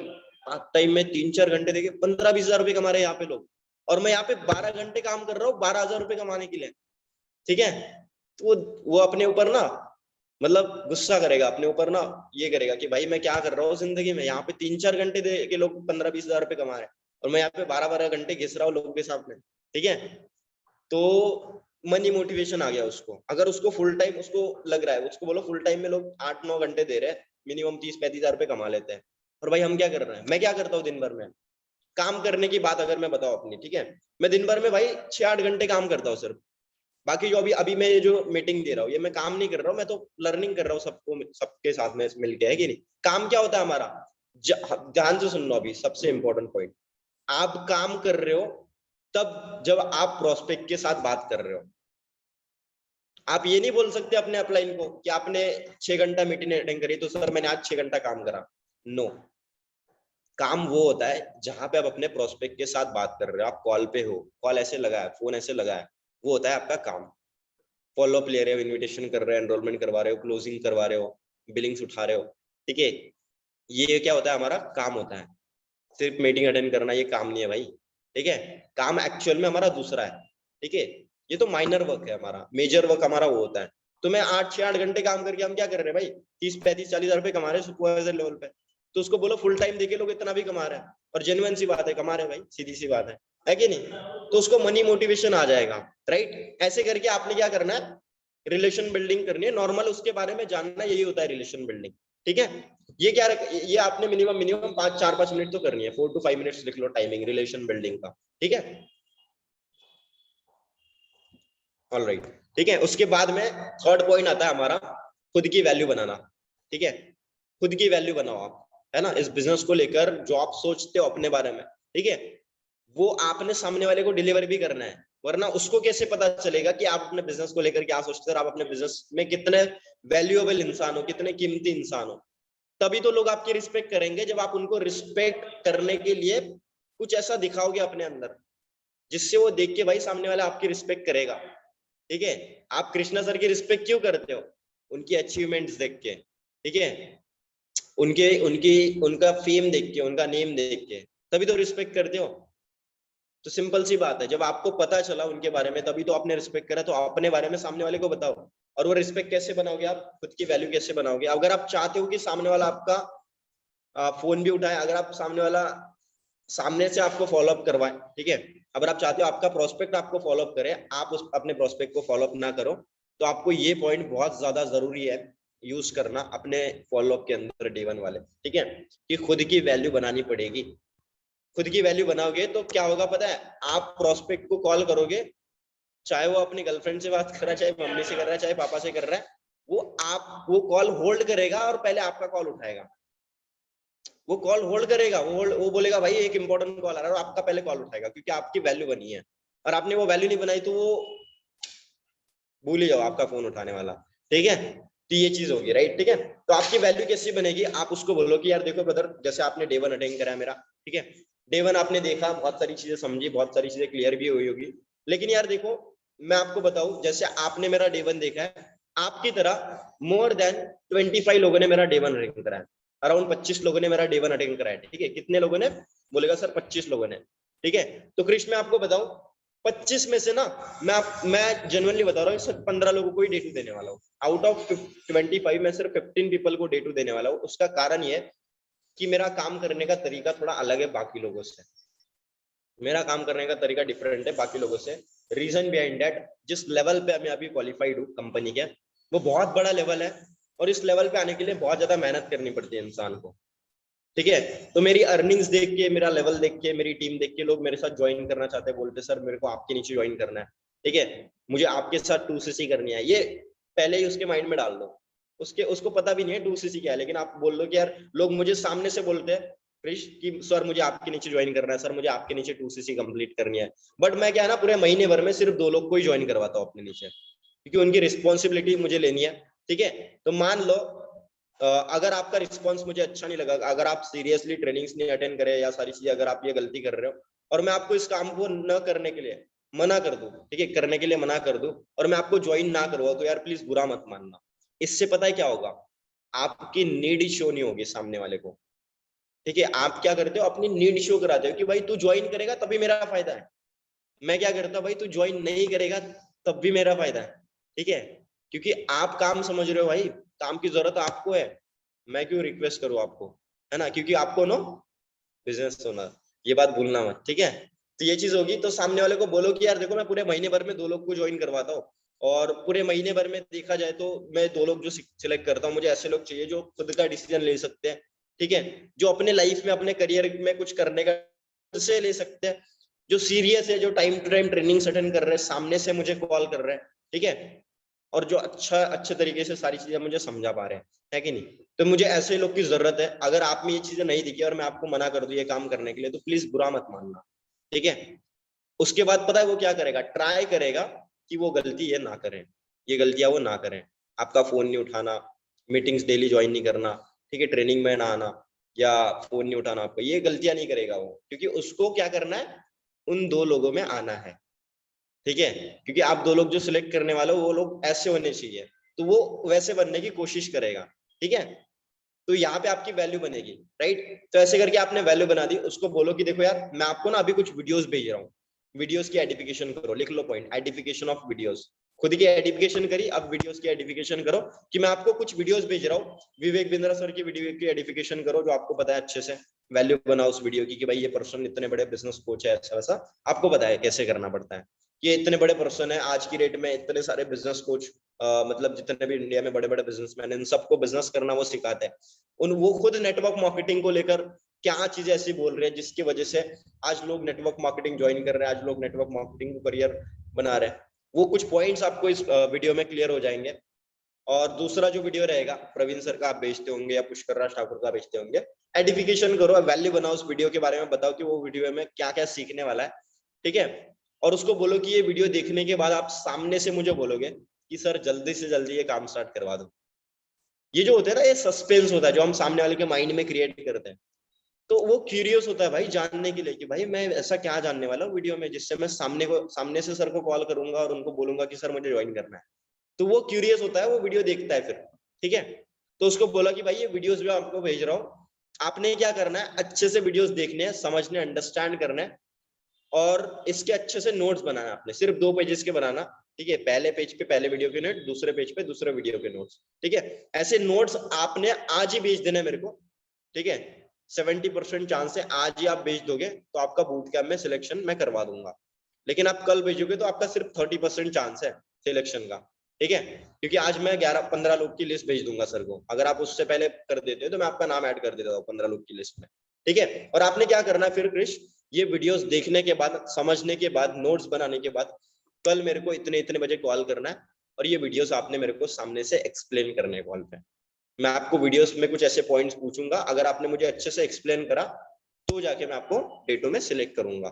पार्ट टाइम में 3-4 घंटे देके 15-20 हजार रुपए कमा रहे हैं यहाँ पे लोग, और मैं यहाँ पे 12 घंटे काम कर रहा हूँ 12,000 रुपए कमाने के लिए, ठीक है। तो वो अपने ऊपर ना मतलब गुस्सा करेगा अपने ऊपर ना, ये करेगा कि भाई मैं क्या कर रहा हूँ जिंदगी में, यहाँ पे 3-4 घंटे दे के लोग 15-20 हजार रुपए कमा रहे हैं और मैं यहाँ पे 12-12 घंटे घिस रहा हूँ लोगों के सामने, ठीक है। तो मनी मोटिवेशन आ गया उसको। अगर उसको फुल टाइम उसको लग रहा है, उसको बोलो फुल टाइम में लोग 8-9 घंटे दे रहे हैं, मिनिमम 30-35 हजार रुपए कमा लेते हैं, और भाई हम क्या कर रहे हैं, मैं क्या करता हूँ दिन भर में काम करने की बात अगर मैं बताऊं अपनी, ठीक है, मैं दिन भर में भाई 6-8 घंटे काम करता हूँ सिर्फ। बाकी जो अभी अभी मैं ये जो मीटिंग दे रहा हूँ ये मैं काम नहीं कर रहा हूँ, मैं तो लर्निंग कर रहा हूँ सबको सबके साथ में मिलके, है कि नहीं। काम क्या होता है हमारा, ध्यान से सुन लो अभी सबसे इंपॉर्टेंट पॉइंट, आप काम कर रहे हो तब जब आप प्रोस्पेक्ट के साथ बात कर रहे हो। आप ये नहीं बोल सकते अपने अपलाइन को कि आपने 6 घंटा मीटिंग अटेंड करी तो सर मैंने आज 6 घंटा काम करा। नो, काम वो होता है जहां पे आप अपने प्रोस्पेक्ट के साथ बात कर रहे हो, आप कॉल पे हो, कॉल ऐसे लगा है, फोन ऐसे लगा है, वो होता है आपका काम। फॉलो अप ले रहे हो, इन्विटेशन कर रहे हो, एनरोलमेंट करवा रहे हो, क्लोजिंग करवा रहे हो, बिलिंग्स उठा रहे हो, ठीक है। ये क्या होता है, हमारा काम होता है। सिर्फ मीटिंग अटेंड करना ये काम नहीं है भाई, ठीक है। काम एक्चुअल में हमारा दूसरा है, ठीक है। ये तो माइनर वर्क है, हमारा मेजर वर्क हमारा वो होता है। तो मैं 8-6-8 घंटे काम करके हम क्या कर रहे हैं भाई, 30-35-40 हजार रुपए कमा रहे हैं सुपरवाइजर लेवल पे। तो उसको बोलो फुल टाइम देके लोग इतना भी कमा रहे हैं, और जेन्युइन सी बात है, कमा रहे हैं भाई, सीधी सी बात है कि नहीं। तो उसको मनी मोटिवेशन आ जाएगा, राइट। ऐसे करके आपने क्या करना है, रिलेशन बिल्डिंग करनी है, नॉर्मल उसके बारे में जानना, यही होता है रिलेशन बिल्डिंग, ठीक है। ये क्या ये आपने मिनिमम 4-5 मिनट तो करनी है, 4 to 5 मिनट्स लिख लो टाइमिंग रिलेशन बिल्डिंग का, ठीक है। ऑलराइट, ठीक है। उसके बाद में थर्ड पॉइंट आता है हमारा खुद की वैल्यू बनाना, ठीक है। खुद की वैल्यू बनाओ आप, है ना, इस बिजनेस को लेकर जो आप सोचते हो अपने बारे में, ठीक है, वो आपने सामने वाले को डिलीवर भी करना है। वरना उसको कैसे पता चलेगा कि आप अपने बिजनेस को लेकर क्या सोचते हो, आप अपने बिजनेस में कितने वैल्यूएबल इंसान हो, कितने कीमती इंसान हो। तभी तो लोग आपकी रिस्पेक्ट करेंगे, जब आप उनको रिस्पेक्ट करने के लिए कुछ ऐसा दिखाओगे अपने अंदर जिससे वो देख के भाई सामने वाला आपकी रिस्पेक्ट करेगा, ठीक है। आप कृष्णा सर की रिस्पेक्ट क्यों करते हो, उनकी अचीवमेंट्स देख के, ठीक है, उनके उनकी उनका फेम देख के, उनका नेम देख के, तभी तो रिस्पेक्ट करते हो। तो सिंपल सी बात है, जब आपको पता चला उनके बारे में तभी तो आपने रिस्पेक्ट करा, तो अपने बारे में सामने वाले को बताओ। और वो रिस्पेक्ट कैसे बनाओगे आप, खुद की वैल्यू कैसे बनाओगे, अगर आप चाहते हो कि सामने वाला आपका फोन भी उठाए, अगर आप सामने वाला सामने से आपको फॉलो अप करवाए, ठीक है, अगर आप चाहते हो आपका प्रोस्पेक्ट आपको फॉलो अप करे, आप उस अपने प्रोस्पेक्ट को फॉलो अप ना करो, तो आपको ये पॉइंट बहुत ज्यादा जरूरी है यूज करना अपने फॉलो अप के अंदर, डे 1 वाले, ठीक है, कि खुद की वैल्यू बनानी पड़ेगी। खुद की वैल्यू बनाओगे तो क्या होगा पता है, आप प्रोस्पेक्ट को कॉल करोगे, चाहे वो अपनी गर्लफ्रेंड से बात कर रहा है, चाहे मम्मी से कर रहा है, चाहे पापा से कर रहा है, वो कॉल होल्ड करेगा और पहले आपका कॉल उठाएगा। वो कॉल होल्ड करेगा, वो बोलेगा भाई एक इंपॉर्टेंट कॉल आ रहा है, और आपका पहले कॉल उठाएगा, क्योंकि आपकी वैल्यू बनी है। और आपने वो वैल्यू नहीं बनाई तो वो भूल ही जाओ आपका फोन उठाने वाला, ठीक है। तो ये चीज होगी, राइट, ठीक है। तो आपकी वैल्यू कैसे बनेगी, आप उसको बोलो कि यार देखो ब्रदर, जैसे आपने डे 1 अटेंड करा मेरा, ठीक है, डे 1 आपने देखा, बहुत सारी चीजें समझी, बहुत सारी चीजें क्लियर भी हुई होगी। लेकिन यार देखो, मैं आपको बताऊं, जैसे आपने मेरा डे 1 देखा है, आपकी तरह मोर देन 25 लोगों ने मेरा डे 1 अटेंड करा है, अराउंड 25 लोगों ने मेरा डे 1 अटेंड करा है, ठीक है। कितने लोगों ने, बोलेगा सर 25 लोगों ने, ठीक है। तो कृष्ण मैं आपको बताऊं, 25 में से ना मैं जेन्युइनली बता रहा हूँ, सिर्फ 15 लोगों को ही डे 2 देने वाला हूँ। आउट ऑफ 25 में सिर्फ 15 पीपल को डे 2 देने वाला हूँ। उसका कारण ये है कि मेरा काम करने का तरीका थोड़ा अलग है बाकी लोगों से, मेरा काम करने का तरीका डिफरेंट है बाकी लोगों से। रीजन बिहाइंड दैट, जिस लेवल पे मैं अभी क्वालिफाइड हूँ कंपनी के, वो बहुत बड़ा लेवल है, और इस लेवल पे आने के लिए बहुत ज्यादा मेहनत करनी पड़ती है इंसान को, ठीक है। तो मेरी अर्निंग्स देख के, मेरा लेवल देख के, मेरी टीम देख के लोग मेरे साथ ज्वाइन करना चाहते हैं, बोलते सर मेरे को आपके नीचे ज्वाइन करना है, ठीक है, मुझे आपके साथ 2cc करनी है। ये पहले ही उसके माइंड में डाल दो, उसको पता भी नहीं है 2cc क्या है, लेकिन आप बोल दो कि यार, लोग मुझे सामने से बोलते हैं कृष कि सर मुझे आपके नीचे ज्वाइन करना है, सर मुझे आपके नीचे 2cc कंप्लीट करनी है। बट मैं क्या है ना, पूरे महीने भर में सिर्फ 2 लोग को ही ज्वाइन करवाता हूँ अपने नीचे, क्योंकि उनकी रिस्पॉन्सिबिलिटी मुझे लेनी है, ठीक है। तो मान लो अगर आपका रिस्पांस मुझे अच्छा नहीं लगा, अगर आप सीरियसली ट्रेनिंग्स नहीं अटेंड करे, या सारी चीजें अगर आप ये गलती कर रहे हो, और मैं आपको इस काम को न करने के लिए मना कर दूं, ठीक है, करने के लिए मना कर दूं, और मैं आपको ज्वाइन ना करवाऊं, तो यार प्लीज बुरा मत मानना। इससे पता है क्या होगा, आपकी नीड शो नहीं होगी सामने वाले को। ठीक है, आप क्या करते हो, अपनी नीड शो कराते हो कि भाई तू ज्वाइन करेगा तभी मेरा फायदा है। मैं क्या करता हूँ, भाई तू ज्वाइन नहीं करेगा तब भी मेरा फायदा है। ठीक है, क्योंकि आप काम समझ रहे हो भाई, काम की जरूरत आपको है, मैं क्यों रिक्वेस्ट करूँ आपको, है ना, क्योंकि आपको नो बिजनेस होना, ये बात भूलना मत। ठीक है, तो ये चीज होगी, तो सामने वाले को बोलो कि यार देखो मैं पूरे महीने भर में 2 लोग को ज्वाइन करवाता हूँ, और पूरे महीने भर में देखा जाए तो मैं 2 लोग जो सिलेक्ट करता हूँ, मुझे ऐसे लोग चाहिए जो खुद का डिसीजन ले सकते हैं। ठीक है, जो अपने लाइफ में अपने करियर में कुछ करने का से ले सकते हैं, जो सीरियस है, जो time to time training attend कर रहे हैं, सामने से मुझे कॉल कर रहे हैं। ठीक है, और जो अच्छे तरीके से सारी चीजें मुझे समझा पा रहे हैं, है कि नहीं। तो मुझे ऐसे लोग की जरूरत है। अगर आप में ये चीजें नहीं दिखी और मैं आपको मना कर दूं ये काम करने के लिए, तो प्लीज बुरा मत मानना। ठीक है, उसके बाद पता है वो क्या करेगा, ट्राई करेगा कि वो गलती ये ना करें, ये गलतियां वो ना करें। आपका फोन नहीं उठाना, मीटिंग्स डेली ज्वाइन नहीं करना, ठीक है, ट्रेनिंग में ना आना, या फोन नहीं उठाना आपका, ये गलतियां नहीं करेगा वो, क्योंकि उसको क्या करना है, उन 2 लोगों में आना है। ठीक है, क्योंकि आप 2 लोग जो सिलेक्ट करने वाले हो वो लोग ऐसे होने चाहिए, तो वो वैसे बनने की कोशिश करेगा। ठीक है, तो यहाँ पे आपकी वैल्यू बनेगी, राइट। तो ऐसे करके आपने वैल्यू बना दी, उसको बोलो कि देखो यार मैं आपको ना अभी कुछ वीडियोस भेज रहा हूँ, वीडियोस की एडिफिकेशन करो, लिख लो पॉइंट, एडिफिकेशन ऑफ वीडियोस। खुद की एडिफिकेशन करी, अब वीडियोस की एडिफिकेशन करो कि मैं आपको कुछ वीडियोस भेज रहा हूँ, विवेक बिंद्रा सर की वीडियो की एडिफिकेशन करो, जो आपको पता है अच्छे से वैल्यू बनाओ उस वीडियो की, कि भाई ये पर्सन इतने बड़े बिजनेस कोच है, ऐसा वैसा आपको पता है कैसे करना पड़ता है, ये इतने बड़े पर्सन है, आज की डेट में इतने सारे बिजनेस कोच, मतलब जितने भी इंडिया में बड़े बड़े बिजनेसमैन हैं, इन सबको बिजनेस करना वो सिखाते हैं। वो खुद नेटवर्क मार्केटिंग को लेकर क्या चीजें ऐसी बोल रहे हैं जिसकी वजह से आज लोग नेटवर्क मार्केटिंग ज्वाइन कर रहे हैं, आज लोग नेटवर्क मार्केटिंग को करियर बना रहे हैं। वो कुछ पॉइंट्स आपको इस वीडियो में क्लियर हो जाएंगे। और दूसरा जो वीडियो रहेगा प्रवीण सर का आप बेचते होंगे या पुष्कर राज ठाकुर का बेचते होंगे, एडिफिकेशन करो, वैल्यू बनाओ उस वीडियो के बारे में, बताओ कि वो वीडियो में क्या क्या सीखने वाला है। ठीक है, और उसको बोलो कि ये वीडियो देखने के बाद आप सामने से मुझे बोलोगे कि सर जल्दी से जल्दी ये काम स्टार्ट करवा दो। ये जो होता है ना, ये सस्पेंस होता है जो हम सामने वाले के माइंड में क्रिएट करते हैं, तो वो क्यूरियस होता है भाई जानने के लिए कि भाई मैं ऐसा क्या जानने वाला हूँ वीडियो में, जिससे मैं सामने से सर को कॉल करूंगा और उनको बोलूंगा कि सर मुझे ज्वाइन करना है। तो वो क्यूरियस होता है, वो वीडियो देखता है फिर। ठीक है, तो उसको बोला कि भाई ये वीडियोस भी आपको भेज रहा हूँ, आपने क्या करना है, अच्छे से वीडियोस देखने हैं, समझने, अंडरस्टैंड करना है, और इसके अच्छे से नोट्स बनाना आपने, सिर्फ 2 पेजेस के बनाना। ठीक है, पहले पेज पे पहले वीडियो के नोट, दूसरे पेज पे दूसरे वीडियो के नोट्स। ठीक है, ऐसे नोट्स आपने आज ही भेज देना मेरे को। ठीक है, 70% चांस है आज ही आप भेज दोगे तो आपका बूट कैंप में सिलेक्शन मैं करवा दूंगा। लेकिन आप कल भेजोगे तो आपका सिर्फ 30% चांस है सिलेक्शन का। ठीक है, क्योंकि आज मैं 11-15 लोग की लिस्ट भेज दूंगा सर को, अगर आप उससे पहले कर देते हो तो मैं आपका नाम ऐड कर देता हूँ 15 लोग की लिस्ट में। ठीक है, और आपने क्या करना है फिर क्रिश, ये वीडियोस देखने के बाद, समझने के बाद, नोट्स बनाने के बाद, कल मेरे को इतने इतने बजे कॉल करना है, और ये वीडियोस आपने मेरे को सामने से एक्सप्लेन करने कॉल पे। मैं आपको वीडियोस में कुछ ऐसे पॉइंट्स पूछूंगा, अगर आपने मुझे अच्छे से एक्सप्लेन करा तो जाके मैं आपको डेटो में सिलेक्ट करूंगा।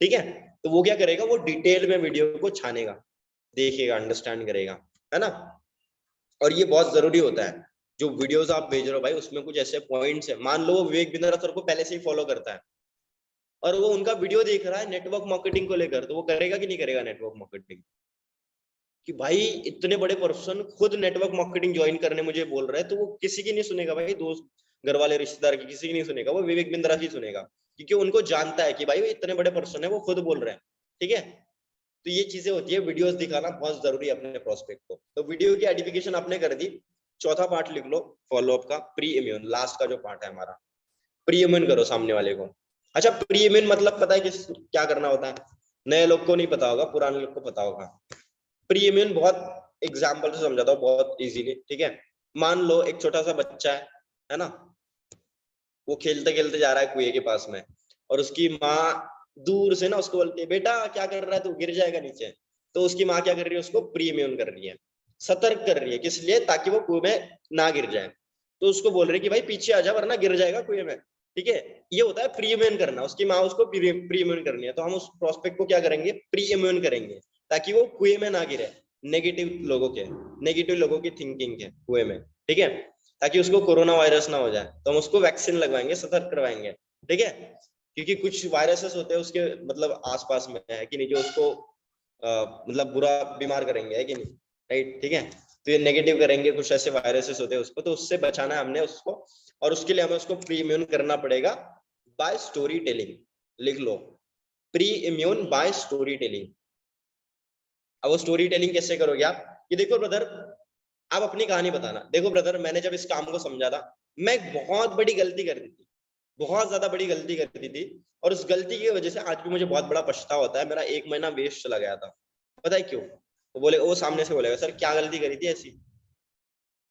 ठीक है, तो वो क्या करेगा, वो डिटेल में वीडियो को छानेगा, देखेगा, अंडरस्टैंड करेगा, है ना। और ये बहुत जरूरी होता है, जो वीडियोस आप भेज रहे हो भाई उसमें कुछ ऐसे पॉइंट्स है, मान लो वो विवेक बिंद्रा सर को पहले से ही फॉलो करता है और वो उनका वीडियो देख रहा है नेटवर्क मार्केटिंग को लेकर, तो वो करेगा कि नहीं करेगा नेटवर्क मार्केटिंग, कि भाई इतने बड़े पर्सन खुद नेटवर्क मार्केटिंग ज्वाइन करने मुझे बोल रहा है, तो वो किसी की नहीं सुनेगा भाई, दोस्त, घर वाले, रिश्तेदार की किसी की नहीं सुनेगा, वो विवेक बिंद्रा की सुनेगा, क्योंकि उनको जानता है कि भाई वो इतने बड़े पर्सन है, वो खुद बोल रहे हैं। ठीक है, तो ये चीजें होती है, वीडियोस दिखाना बहुत जरूरी है अपने प्रोस्पेक्ट को। तो वीडियो की एडिफिकेशन आपने कर दी, चौथा पार्ट लिख लो फॉलोअप का, प्री इम्यून, लास्ट का जो पार्ट है हमारा, प्री इम्यून करो सामने वाले को। अच्छा, प्री इम्यून मतलब पता है कि क्या करना होता है, नए लोग को नहीं पता होगा, पुराने लोग को पता होगा। प्री इम्यून बहुत एग्जाम्पल से समझाता हूँ, बहुत इजीली। ठीक है, मान लो एक छोटा सा बच्चा है ना, वो खेलते खेलते जा रहा है कुएं के पास में, और उसकी माँ दूर से ना उसको बोलती है, बेटा क्या कर रहा है तू, गिर जाएगा नीचे। तो उसकी माँ क्या कर रही है, उसको प्री इम्यून कर रही है, सतर्क कर रही है, किस लिए, ताकि वो कुएं में ना गिर जाए। तो उसको बोल रही है कि भाई पीछे आ जा वरना गिर जाएगा कुएं में। ठीक है, ये होता है प्री इम्यून करना, उसकी माँ उसको प्री इम्यून करनी है, तो हम उस प्रोस्पेक्ट को क्या करेंगे, प्री इम्यून करेंगे, ताकि वो कुएं में ना गिरे, नेगेटिव लोगों की थिंकिंग है कुएं में। ठीक है, ताकि उसको कोरोना वायरस ना हो जाए, तो हम उसको वैक्सीन लगवाएंगे, सतर्क करवाएंगे। ठीक है, क्योंकि कुछ वायरसेस होते हैं उसके मतलब आसपास में, है कि नहीं, जो उसको मतलब बुरा बीमार करेंगे, है कि नहीं, राइट। ठीक है, तो ये नेगेटिव करेंगे, कुछ ऐसे वायरसेस होते हैं उसको, तो उससे बचाना है हमने उसको, और उसके लिए हमें उसको प्री इम्यून करना पड़ेगा बाय स्टोरी टेलिंग। लिख लो, pre immune by storytelling. अब वो स्टोरी टेलिंग कैसे करोगे आप? ये देखो ब्रदर, आप अपनी कहानी बताना। देखो ब्रदर, मैंने जब इस काम को समझा था, मैं एक बहुत बड़ी गलती कर दी थी, बहुत ज्यादा बड़ी गलती कर दी थी, और उस गलती की वजह से आज भी मुझे बहुत बड़ा पछतावा होता है। मेरा 1 महीना वेस्ट चला गया था। पता है क्यों? वो सामने से बोलेगा, सर क्या गलती करी थी ऐसी?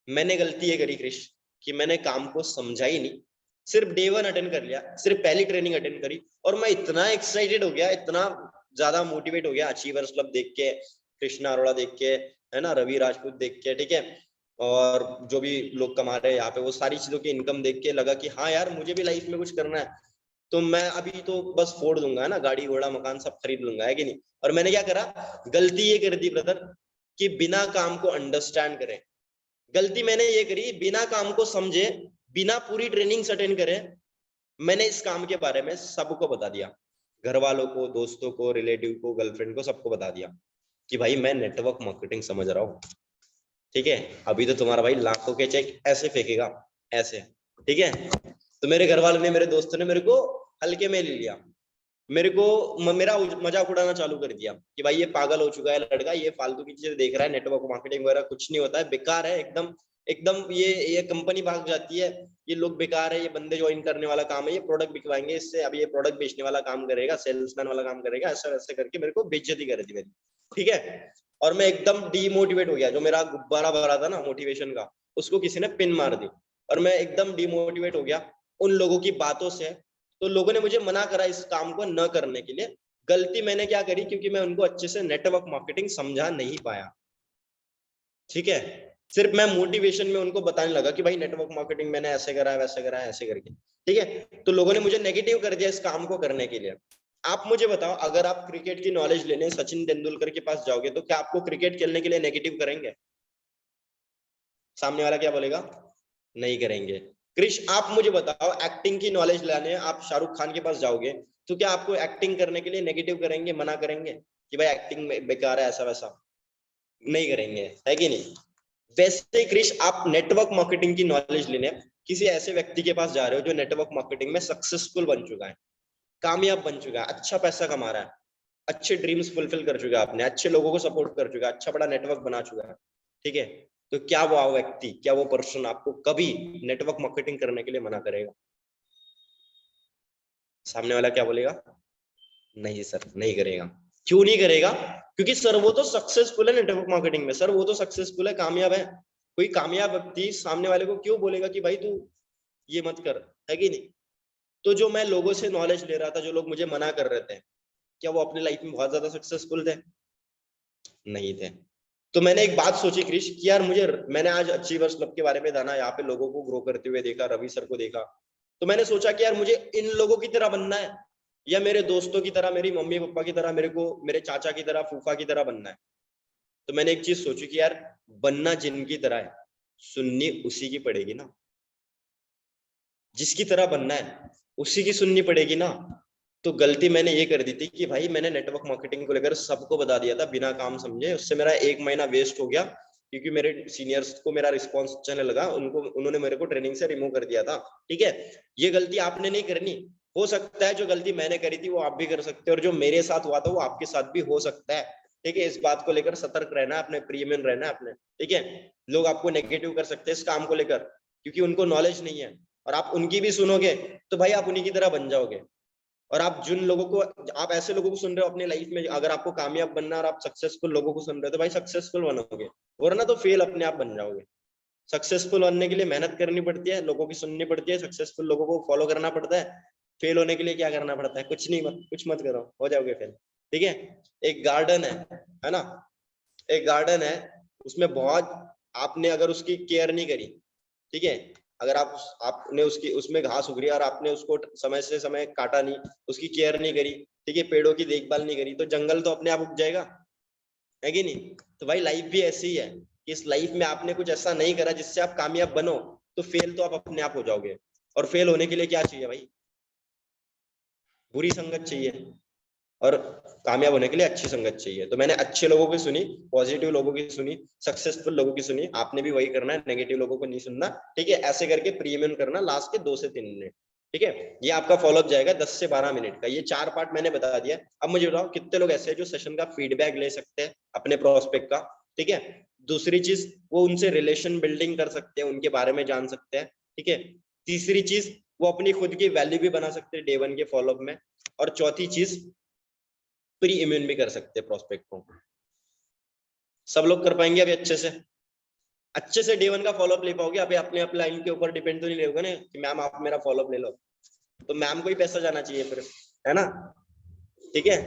मैंने गलती ये करी क्रिश कि मैंने काम को समझा ही नहीं, सिर्फ डे 1 अटेंड कर लिया, सिर्फ पहली ट्रेनिंग अटेंड करी, और मैं इतना एक्साइटेड हो गया, इतना ज्यादा मोटिवेट हो गया अचीवर्स क्लब देख के, कृष्णा अरोड़ा देख के, है ना, रवि राजपूत देख के, ठीक है, और जो भी लोग कमा रहे हैं यहाँ पे, वो सारी चीजों की इनकम देख के लगा कि हाँ यार, मुझे भी लाइफ में कुछ करना है। तो मैं अभी तो बस फोड़ दूंगा, है ना, गाड़ी घोड़ा मकान सब खरीद लूंगा, है कि नहीं? और मैंने क्या करा, गलती ये कर दी ब्रदर कि बिना काम को अंडरस्टैंड करें। गलती मैंने ये करी, बिना काम को समझे, बिना पूरी ट्रेनिंग अटेंड करे, मैंने इस काम के बारे में सबको बता दिया, घर वालों को, दोस्तों को, रिलेटिव को, गर्लफ्रेंड को, सबको बता दिया कि भाई मैं नेटवर्क मार्केटिंग समझ रहा हूँ, ठीक है। अभी तो तुम्हारा भाई लाखों के चेक ऐसे फेंकेगा, ऐसे, ठीक है। तो मेरे घर वालों ने, मेरे दोस्तों ने मेरे को हल्के में ले लिया, मेरे को मेरा मजाक उड़ाना चालू कर दिया कि भाई ये पागल हो चुका है लड़का, ये फालतू की चीजें देख रहा है, नेटवर्क मार्केटिंग वगैरह कुछ नहीं होता है, बेकार है एकदम, एकदम ये कंपनी भाग जाती है, ये लोग बेकार है, ये बंदे ज्वाइन करने वाला काम है, ये प्रोडक्ट बिकवाएंगे इससे, अब ये प्रोडक्ट बेचने वाला काम करेगा, सेल्समैन वाला काम करेगा, ऐसा वैसे करके मेरे को बेइज्जती कर दी मेरी, ठीक है। और मैं एकदम डीमोटिवेट हो गया, जो मेरा गुब्बारा भरा था ना मोटिवेशन का, उसको किसी ने पिन मार दी, और मैं एकदम डीमोटिवेट हो गया उन लोगों की बातों से। तो लोगों ने मुझे मना करा इस काम को न करने के लिए। गलती मैंने क्या करी, क्योंकि मैं उनको अच्छे से नेटवर्क मार्केटिंग समझा नहीं पाया, ठीक है। सिर्फ मैं मोटिवेशन में उनको बताने लगा कि भाई नेटवर्क मार्केटिंग मैंने ऐसे करा है, वैसे करा है, ऐसे करके, ठीक है। तो लोगों ने मुझे नेगेटिव कर दिया इस काम को करने के लिए। आप मुझे बताओ, अगर आप क्रिकेट की नॉलेज लेने सचिन तेंदुलकर के पास जाओगे, तो क्या आपको क्रिकेट खेलने के लिए नेगेटिव करेंगे? सामने वाला क्या बोलेगा? नहीं करेंगे। क्रिश, आप मुझे बताओ, एक्टिंग की नॉलेज लाने आप शाहरुख खान के पास जाओगे, तो क्या आपको एक्टिंग करने के लिए नेगेटिव करेंगे, मना करेंगे कि भाई एक्टिंग बेकार है, ऐसा वैसा? नहीं करेंगे, है कि नहीं? वैसे ही क्रिश, आप नेटवर्क मार्केटिंग की नॉलेज लेने किसी ऐसे व्यक्ति के पास जा रहे हो जो नेटवर्क मार्केटिंग में सक्सेसफुल बन चुका है, कामयाब बन चुका है, अच्छा पैसा कमा रहा है, अच्छे ड्रीम्स फुलफिल कर चुका है, आपने अच्छे लोगों को सपोर्ट कर चुका है, अच्छा बड़ा नेटवर्क बना चुका है, ठीक है। तो क्या वो व्यक्ति, क्या वो पर्सन आपको कभी नेटवर्क मार्केटिंग करने के लिए मना करेगा? सामने वाला क्या बोलेगा? नहीं सर, नहीं करेगा। क्यों नहीं करेगा? क्योंकि सर वो तो सक्सेसफुल है नेटवर्क मार्केटिंग में, सर वो तो सक्सेसफुल है, कामयाब है। कोई कामयाब व्यक्ति सामने वाले को क्यों बोलेगा कि भाई तू ये मत कर, है कि नहीं? तो जो मैं लोगों से नॉलेज ले रहा था, जो लोग मुझे मना कर रहे थे, क्या वो अपनी लाइफ में बहुत ज्यादा सक्सेसफुल थे? नहीं थे। तो मैंने एक बात सोची क्रिश कि यार मैंने आज अचीवर्स क्लब के बारे में जाना, यहाँ पे लोगों को ग्रो करते हुए देखा, रवि सर को देखा, तो मैंने सोचा कि यार मुझे इन लोगों की तरह बनना है, या मेरे दोस्तों की तरह, मेरी मम्मी पापा की तरह, मेरे चाचा की तरह, फूफा की तरह बनना है। तो मैंने एक चीज सोची कि यार बनना जिनकी तरह है, सुननी उसी की पड़ेगी ना, जिसकी तरह बनना है उसी की सुननी पड़ेगी ना। तो गलती मैंने ये कर दी थी कि भाई मैंने नेटवर्क मार्केटिंग को लेकर सबको बता दिया था बिना काम समझे, उससे मेरा 1 महीना वेस्ट हो गया, क्योंकि मेरे सीनियर्स को मेरा रिस्पॉन्स अच्छा नहीं लगा, उन्होंने मेरे को ट्रेनिंग से रिमूव कर दिया था, ठीक है। ये गलती आपने नहीं करनी। हो सकता है जो गलती मैंने करी थी वो आप भी कर सकते हो, और जो मेरे साथ हुआ था वो आपके साथ भी हो सकता है, ठीक है। इस बात को लेकर सतर्क रहना, अपने प्रीमियम रहना अपने, ठीक है। लोग आपको नेगेटिव कर सकते हैं इस काम को लेकर, क्योंकि उनको नॉलेज नहीं है, और आप उनकी भी सुनोगे तो भाई आप उन्हीं की तरह बन जाओगे। और आप जिन लोगों को, आप ऐसे लोगों को सुन रहे हो अपनी लाइफ में, अगर आपको कामयाब बनना और आप सक्सेसफुल लोगों को सुन रहे हो, तो भाई सक्सेसफुल बनोगे, वरना तो फेल अपने आप बन जाओगे। सक्सेसफुल बनने के लिए मेहनत करनी पड़ती है, लोगों की सुननी पड़ती है, सक्सेसफुल लोगों को फॉलो करना पड़ता है। फेल होने के लिए क्या करना पड़ता है? कुछ नहीं, कुछ मत करो, हो जाओगे फेल, ठीक है। एक गार्डन है ना, एक गार्डन है, उसमें बहुत, आपने अगर उसकी केयर नहीं करी, ठीक है, अगर आपने उसमें घास उग रही है और आपने उसको समय से समय काटा नहीं, उसकी केयर नहीं करी, ठीक है, पेड़ों की देखभाल नहीं करी, तो जंगल तो अपने आप उग जाएगा, है कि नहीं? तो भाई लाइफ भी ऐसी ही है कि इस लाइफ में आपने कुछ ऐसा नहीं करा जिससे आप कामयाब बनो, तो फेल तो आप अपने आप हो जाओगे। और फेल होने के लिए क्या चाहिए भाई? बुरी संगत चाहिए, और कामयाब होने के लिए अच्छी संगत चाहिए। तो मैंने अच्छे लोगों की सुनी, पॉजिटिव लोगों की सुनी, सक्सेसफुल लोगों की सुनी। आपने भी वही करना है, नेगेटिव लोगों को नहीं सुनना, ठीक है। ऐसे करके प्रीमियम करना लास्ट के 2 से 3 मिनट, ठीक है। ये आपका फॉलोअप जाएगा 10 से 12 मिनट का। ये 4 पार्ट मैंने बता दिया। अब मुझे बताओ कितने लोग ऐसे हैं जो सेशन का फीडबैक ले सकते हैं अपने प्रोस्पेक्ट का, ठीक है। दूसरी चीज, वो उनसे रिलेशन बिल्डिंग कर सकते हैं, उनके बारे में जान सकते हैं, ठीक है। तीसरी चीज, वो अपनी खुद की वैल्यू भी बना सकते हैं डे 1 के फॉलोअप में। और चौथी चीज, प्री इम्यून भी कर सकते हैं प्रोस्पेक्ट को। सब लोग कर पाएंगे अभी अच्छे से डे 1 का फॉलोअप ले पाओगे? अभी अपने लाइन के ऊपर डिपेंड तो नहीं रहोगे ना कि मैम आप मेरा फॉलोअप ले लो, तो मैम को ही पैसा जाना चाहिए फिर, है ना, ठीक है।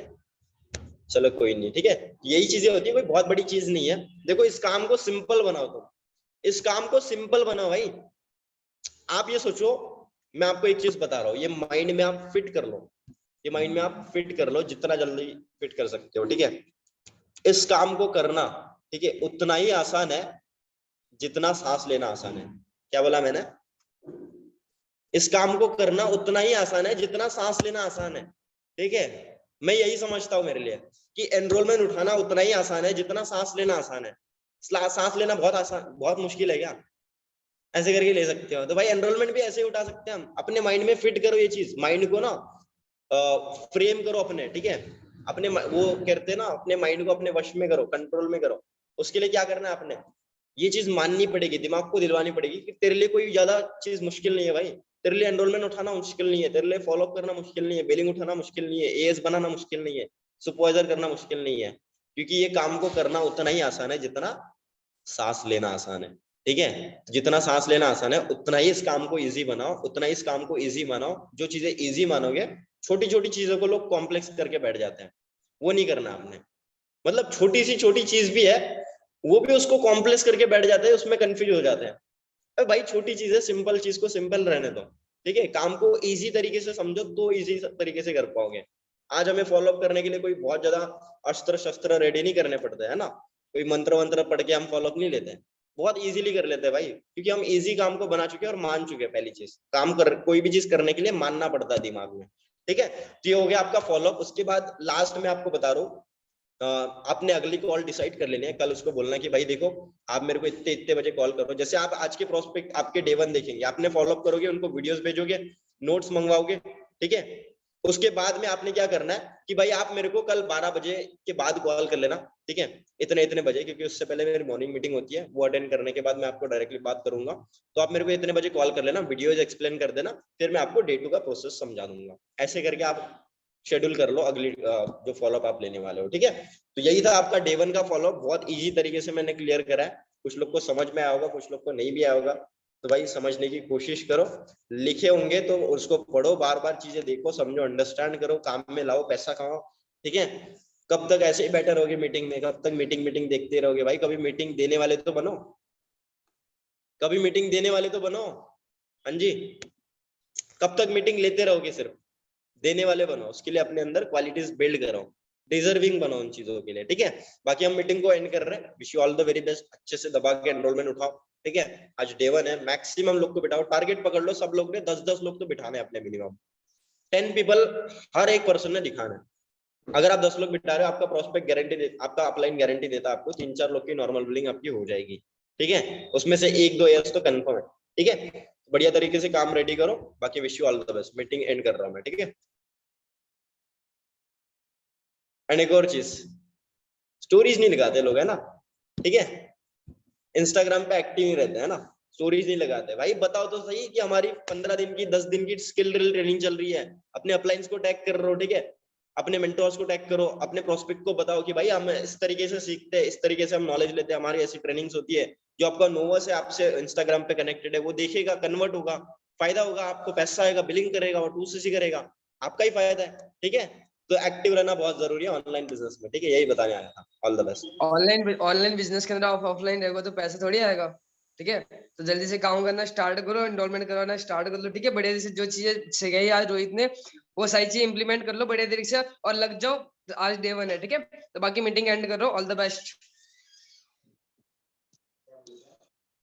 चलो कोई नहीं, ठीक है। यही चीजें होती है, कोई बहुत बड़ी चीज नहीं है। देखो इस काम को सिंपल बनाओ, तुम इस काम को सिंपल बनाओ भाई। आप ये सोचो, मैं आपको एक चीज बता रहा हूँ, ये माइंड में आप फिट कर लो, ये माइंड में आप फिट कर लो जितना जल्दी फिट कर सकते हो, ठीक है। इस काम को करना, ठीक है, उतना ही आसान है जितना सांस लेना आसान है। क्या बोला मैंने? इस काम को करना उतना ही आसान है जितना सांस लेना आसान है, ठीक है। मैं यही समझता हूँ मेरे लिए कि एनरोलमेंट उठाना उतना ही आसान है जितना सांस लेना आसान है। सांस लेना बहुत आसान, बहुत मुश्किल है क्या? ऐसे करके ले सकते हो। तो भाई एनरोलमेंट भी ऐसे ही उठा सकते हैं हम। अपने माइंड में फिट करो ये चीज, माइंड को ना फ्रेम करो अपने, ठीक है। अपने वो कहते हैं ना, अपने माइंड को अपने वश में करो, कंट्रोल में करो। उसके लिए क्या करना है आपने, ये चीज माननी पड़ेगी, दिमाग को दिलवानी पड़ेगी कि तेरे लिए कोई ज्यादा चीज मुश्किल नहीं है भाई। तेरे लिए एनरोलमेंट उठाना मुश्किल नहीं है, तेरे लिए फॉलोअप करना मुश्किल नहीं है, बिलिंग उठाना मुश्किल नहीं है, एएस बनाना मुश्किल नहीं है, सुपरवाइजर करना मुश्किल नहीं है। क्योंकि ये काम को करना उतना ही आसान है जितना सांस लेना आसान है, ठीक है। जितना सांस लेना आसान है उतना ही इस काम को इजी बनाओ, उतना ही इस काम को इजी बनाओ। जो चीजें इजी मानोगे, छोटी छोटी चीजों को लोग कॉम्प्लेक्स करके बैठ जाते हैं, वो नहीं करना आपने। मतलब छोटी सी छोटी चीज भी है, वो भी उसको कॉम्प्लेक्स करके बैठ जाते हैं, उसमें कंफ्यूज हो जाते हैं। अरे भाई छोटी चीज है, सिंपल चीज को सिंपल रहने दो, ठीक है। काम को इजी तरीके से समझो तो इजी तरीके से कर पाओगे। आज हमें फॉलोअप करने के लिए कोई बहुत ज्यादा अस्त्र शस्त्र रेडी नहीं करने पड़ते है ना, कोई मंत्र वंत्र पढ़ के हम फॉलोअप नहीं लेते हैं, बहुत इजीली कर लेते हैं भाई। क्योंकि हम इजी काम को बना चुके हैं और मान चुके हैं। पहली चीज, काम कर कोई भी चीज करने के लिए मानना पड़ता है दिमाग में, ठीक है। तो ये हो गया आपका फॉलोअप। उसके बाद लास्ट में आपको बता रहा हूँ, आपने अगली कॉल डिसाइड कर लेनी है। कल उसको बोलना कि भाई देखो आप मेरे को इतने इतने बजे कॉल करो। जैसे आप आज के प्रोस्पेक्ट आपके डे 1 देखेंगे, आपने फॉलोअप करोगे, उनको वीडियोस भेजोगे, नोट्स मंगवाओगे, ठीक है। उसके बाद में आपने क्या करना है कि भाई आप मेरे को कल 12 बजे के बाद कॉल कर लेना, ठीक है, इतने इतने बजे, क्योंकि उससे पहले मेरी मॉर्निंग मीटिंग होती है, वो अटेंड करने के बाद मैं आपको डायरेक्टली बात करूंगा। तो आप मेरे को इतने बजे कॉल कर लेना, वीडियोज एक्सप्लेन कर देना, फिर मैं आपको डे 2 का प्रोसेस समझा दूंगा। ऐसे करके आप शेड्यूल कर लो अगली जो फॉलोअप आप लेने वाले हो, ठीक है। तो यही था आपका डे 1 का फॉलोअप। बहुत इजी तरीके से मैंने क्लियर करा है। कुछ लोग को समझ में आया होगा, कुछ लोग को नहीं भी आया होगा। तो भाई समझने की कोशिश करो, लिखे होंगे तो उसको पढ़ो, बार बार चीजें देखो, समझो, अंडरस्टैंड करो, काम में लाओ, पैसा कमाओ, ठीक है। कब तक ऐसे ही बैठे रहोगे मीटिंग में? कब तक मीटिंग मीटिंग देखते रहोगे भाई? कभी मीटिंग देने वाले तो बनो, कभी मीटिंग देने वाले तो बनो। हाँ जी, कब तक मीटिंग लेते रहोगे? सिर्फ देने वाले बनो। उसके लिए अपने अंदर क्वालिटीज बिल्ड करो, डिजर्विंग बनो उन चीजों के लिए, ठीक है। बाकी हम मीटिंग को एंड कर रहे हैं। Wish you all the very best. अच्छे से दबा के एनरोलमेंट उठाओ, ठीक है। आज डे 1 है, मैक्सिमम लोग को बिठाओ, टारगेट पकड़ लो सब लोग ने, 10-10 लोग तो बिठाने अपने मिनिमम, 10 पीपल हर एक पर्सन ने दिखाना है। अगर आप 10 लोग बिठा रहे हो, आपका प्रोस्पेक्ट गारंटी, आपका अपलाइन गारंटी देता है आपको 3-4 लोग की नॉर्मल बिलिंग आपकी हो जाएगी, ठीक है। उसमें से 1-2 एयर्स तो कंफर्म है, ठीक है। बढ़िया तरीके से काम रेडी करो। बाकी wish you all the best. Meeting and कर रहा हूं मैं, ठीक है। एंड एक और चीज, स्टोरीज नहीं लगाते लोग, है ना, ठीक है। इंस्टाग्राम पे एक्टिव नहीं रहते, है ना, स्टोरीज नहीं लगाते। भाई बताओ तो सही कि हमारी 15 दिन की 10 दिन की स्किल ट्रेनिंग चल रही है, अपने अपलाइंस को टैग कर रहे हो, ठीक है। अपने मेंटोर्स को टैग करो, अपने प्रोस्पेक्ट को बताओ कि भाई हम इस तरीके से सीखते हैं, इस तरीके से हम नॉलेज लेते हैं, हमारी ऐसी ट्रेनिंग्स होती है। जो आपका नोवर्स है, आपसे इंस्टाग्राम पे कनेक्टेड है, वो देखेगा, कन्वर्ट होगा, फायदा होगा, आपको पैसा आएगा, बिलिंग करेगा, वो 2CC करेगा, आपका ही फायदा है, ठीक है। तो एक्टिव रहना बहुत जरूरी है ऑनलाइन बिजनेस में, ठीक है। यही बताने आया था। All the best. Online business के अंदर आप ऑफलाइन रहेगा तो पैसा थोड़ी आएगा, ठीक है। तो जल्दी से काम करना स्टार्ट करो, एनरोलमेंट करवाना स्टार्ट कर लो, ठीक है। बढ़िया से जो चीजें सिखाई आज रोहित ने, वो सारी चीजें इंप्लीमेंट कर लो बढ़िया तरीके से और लग जाओ। आज डे 1 है, ठीक है। तो बाकी मीटिंग एंड कर रहा हूँ। All the best.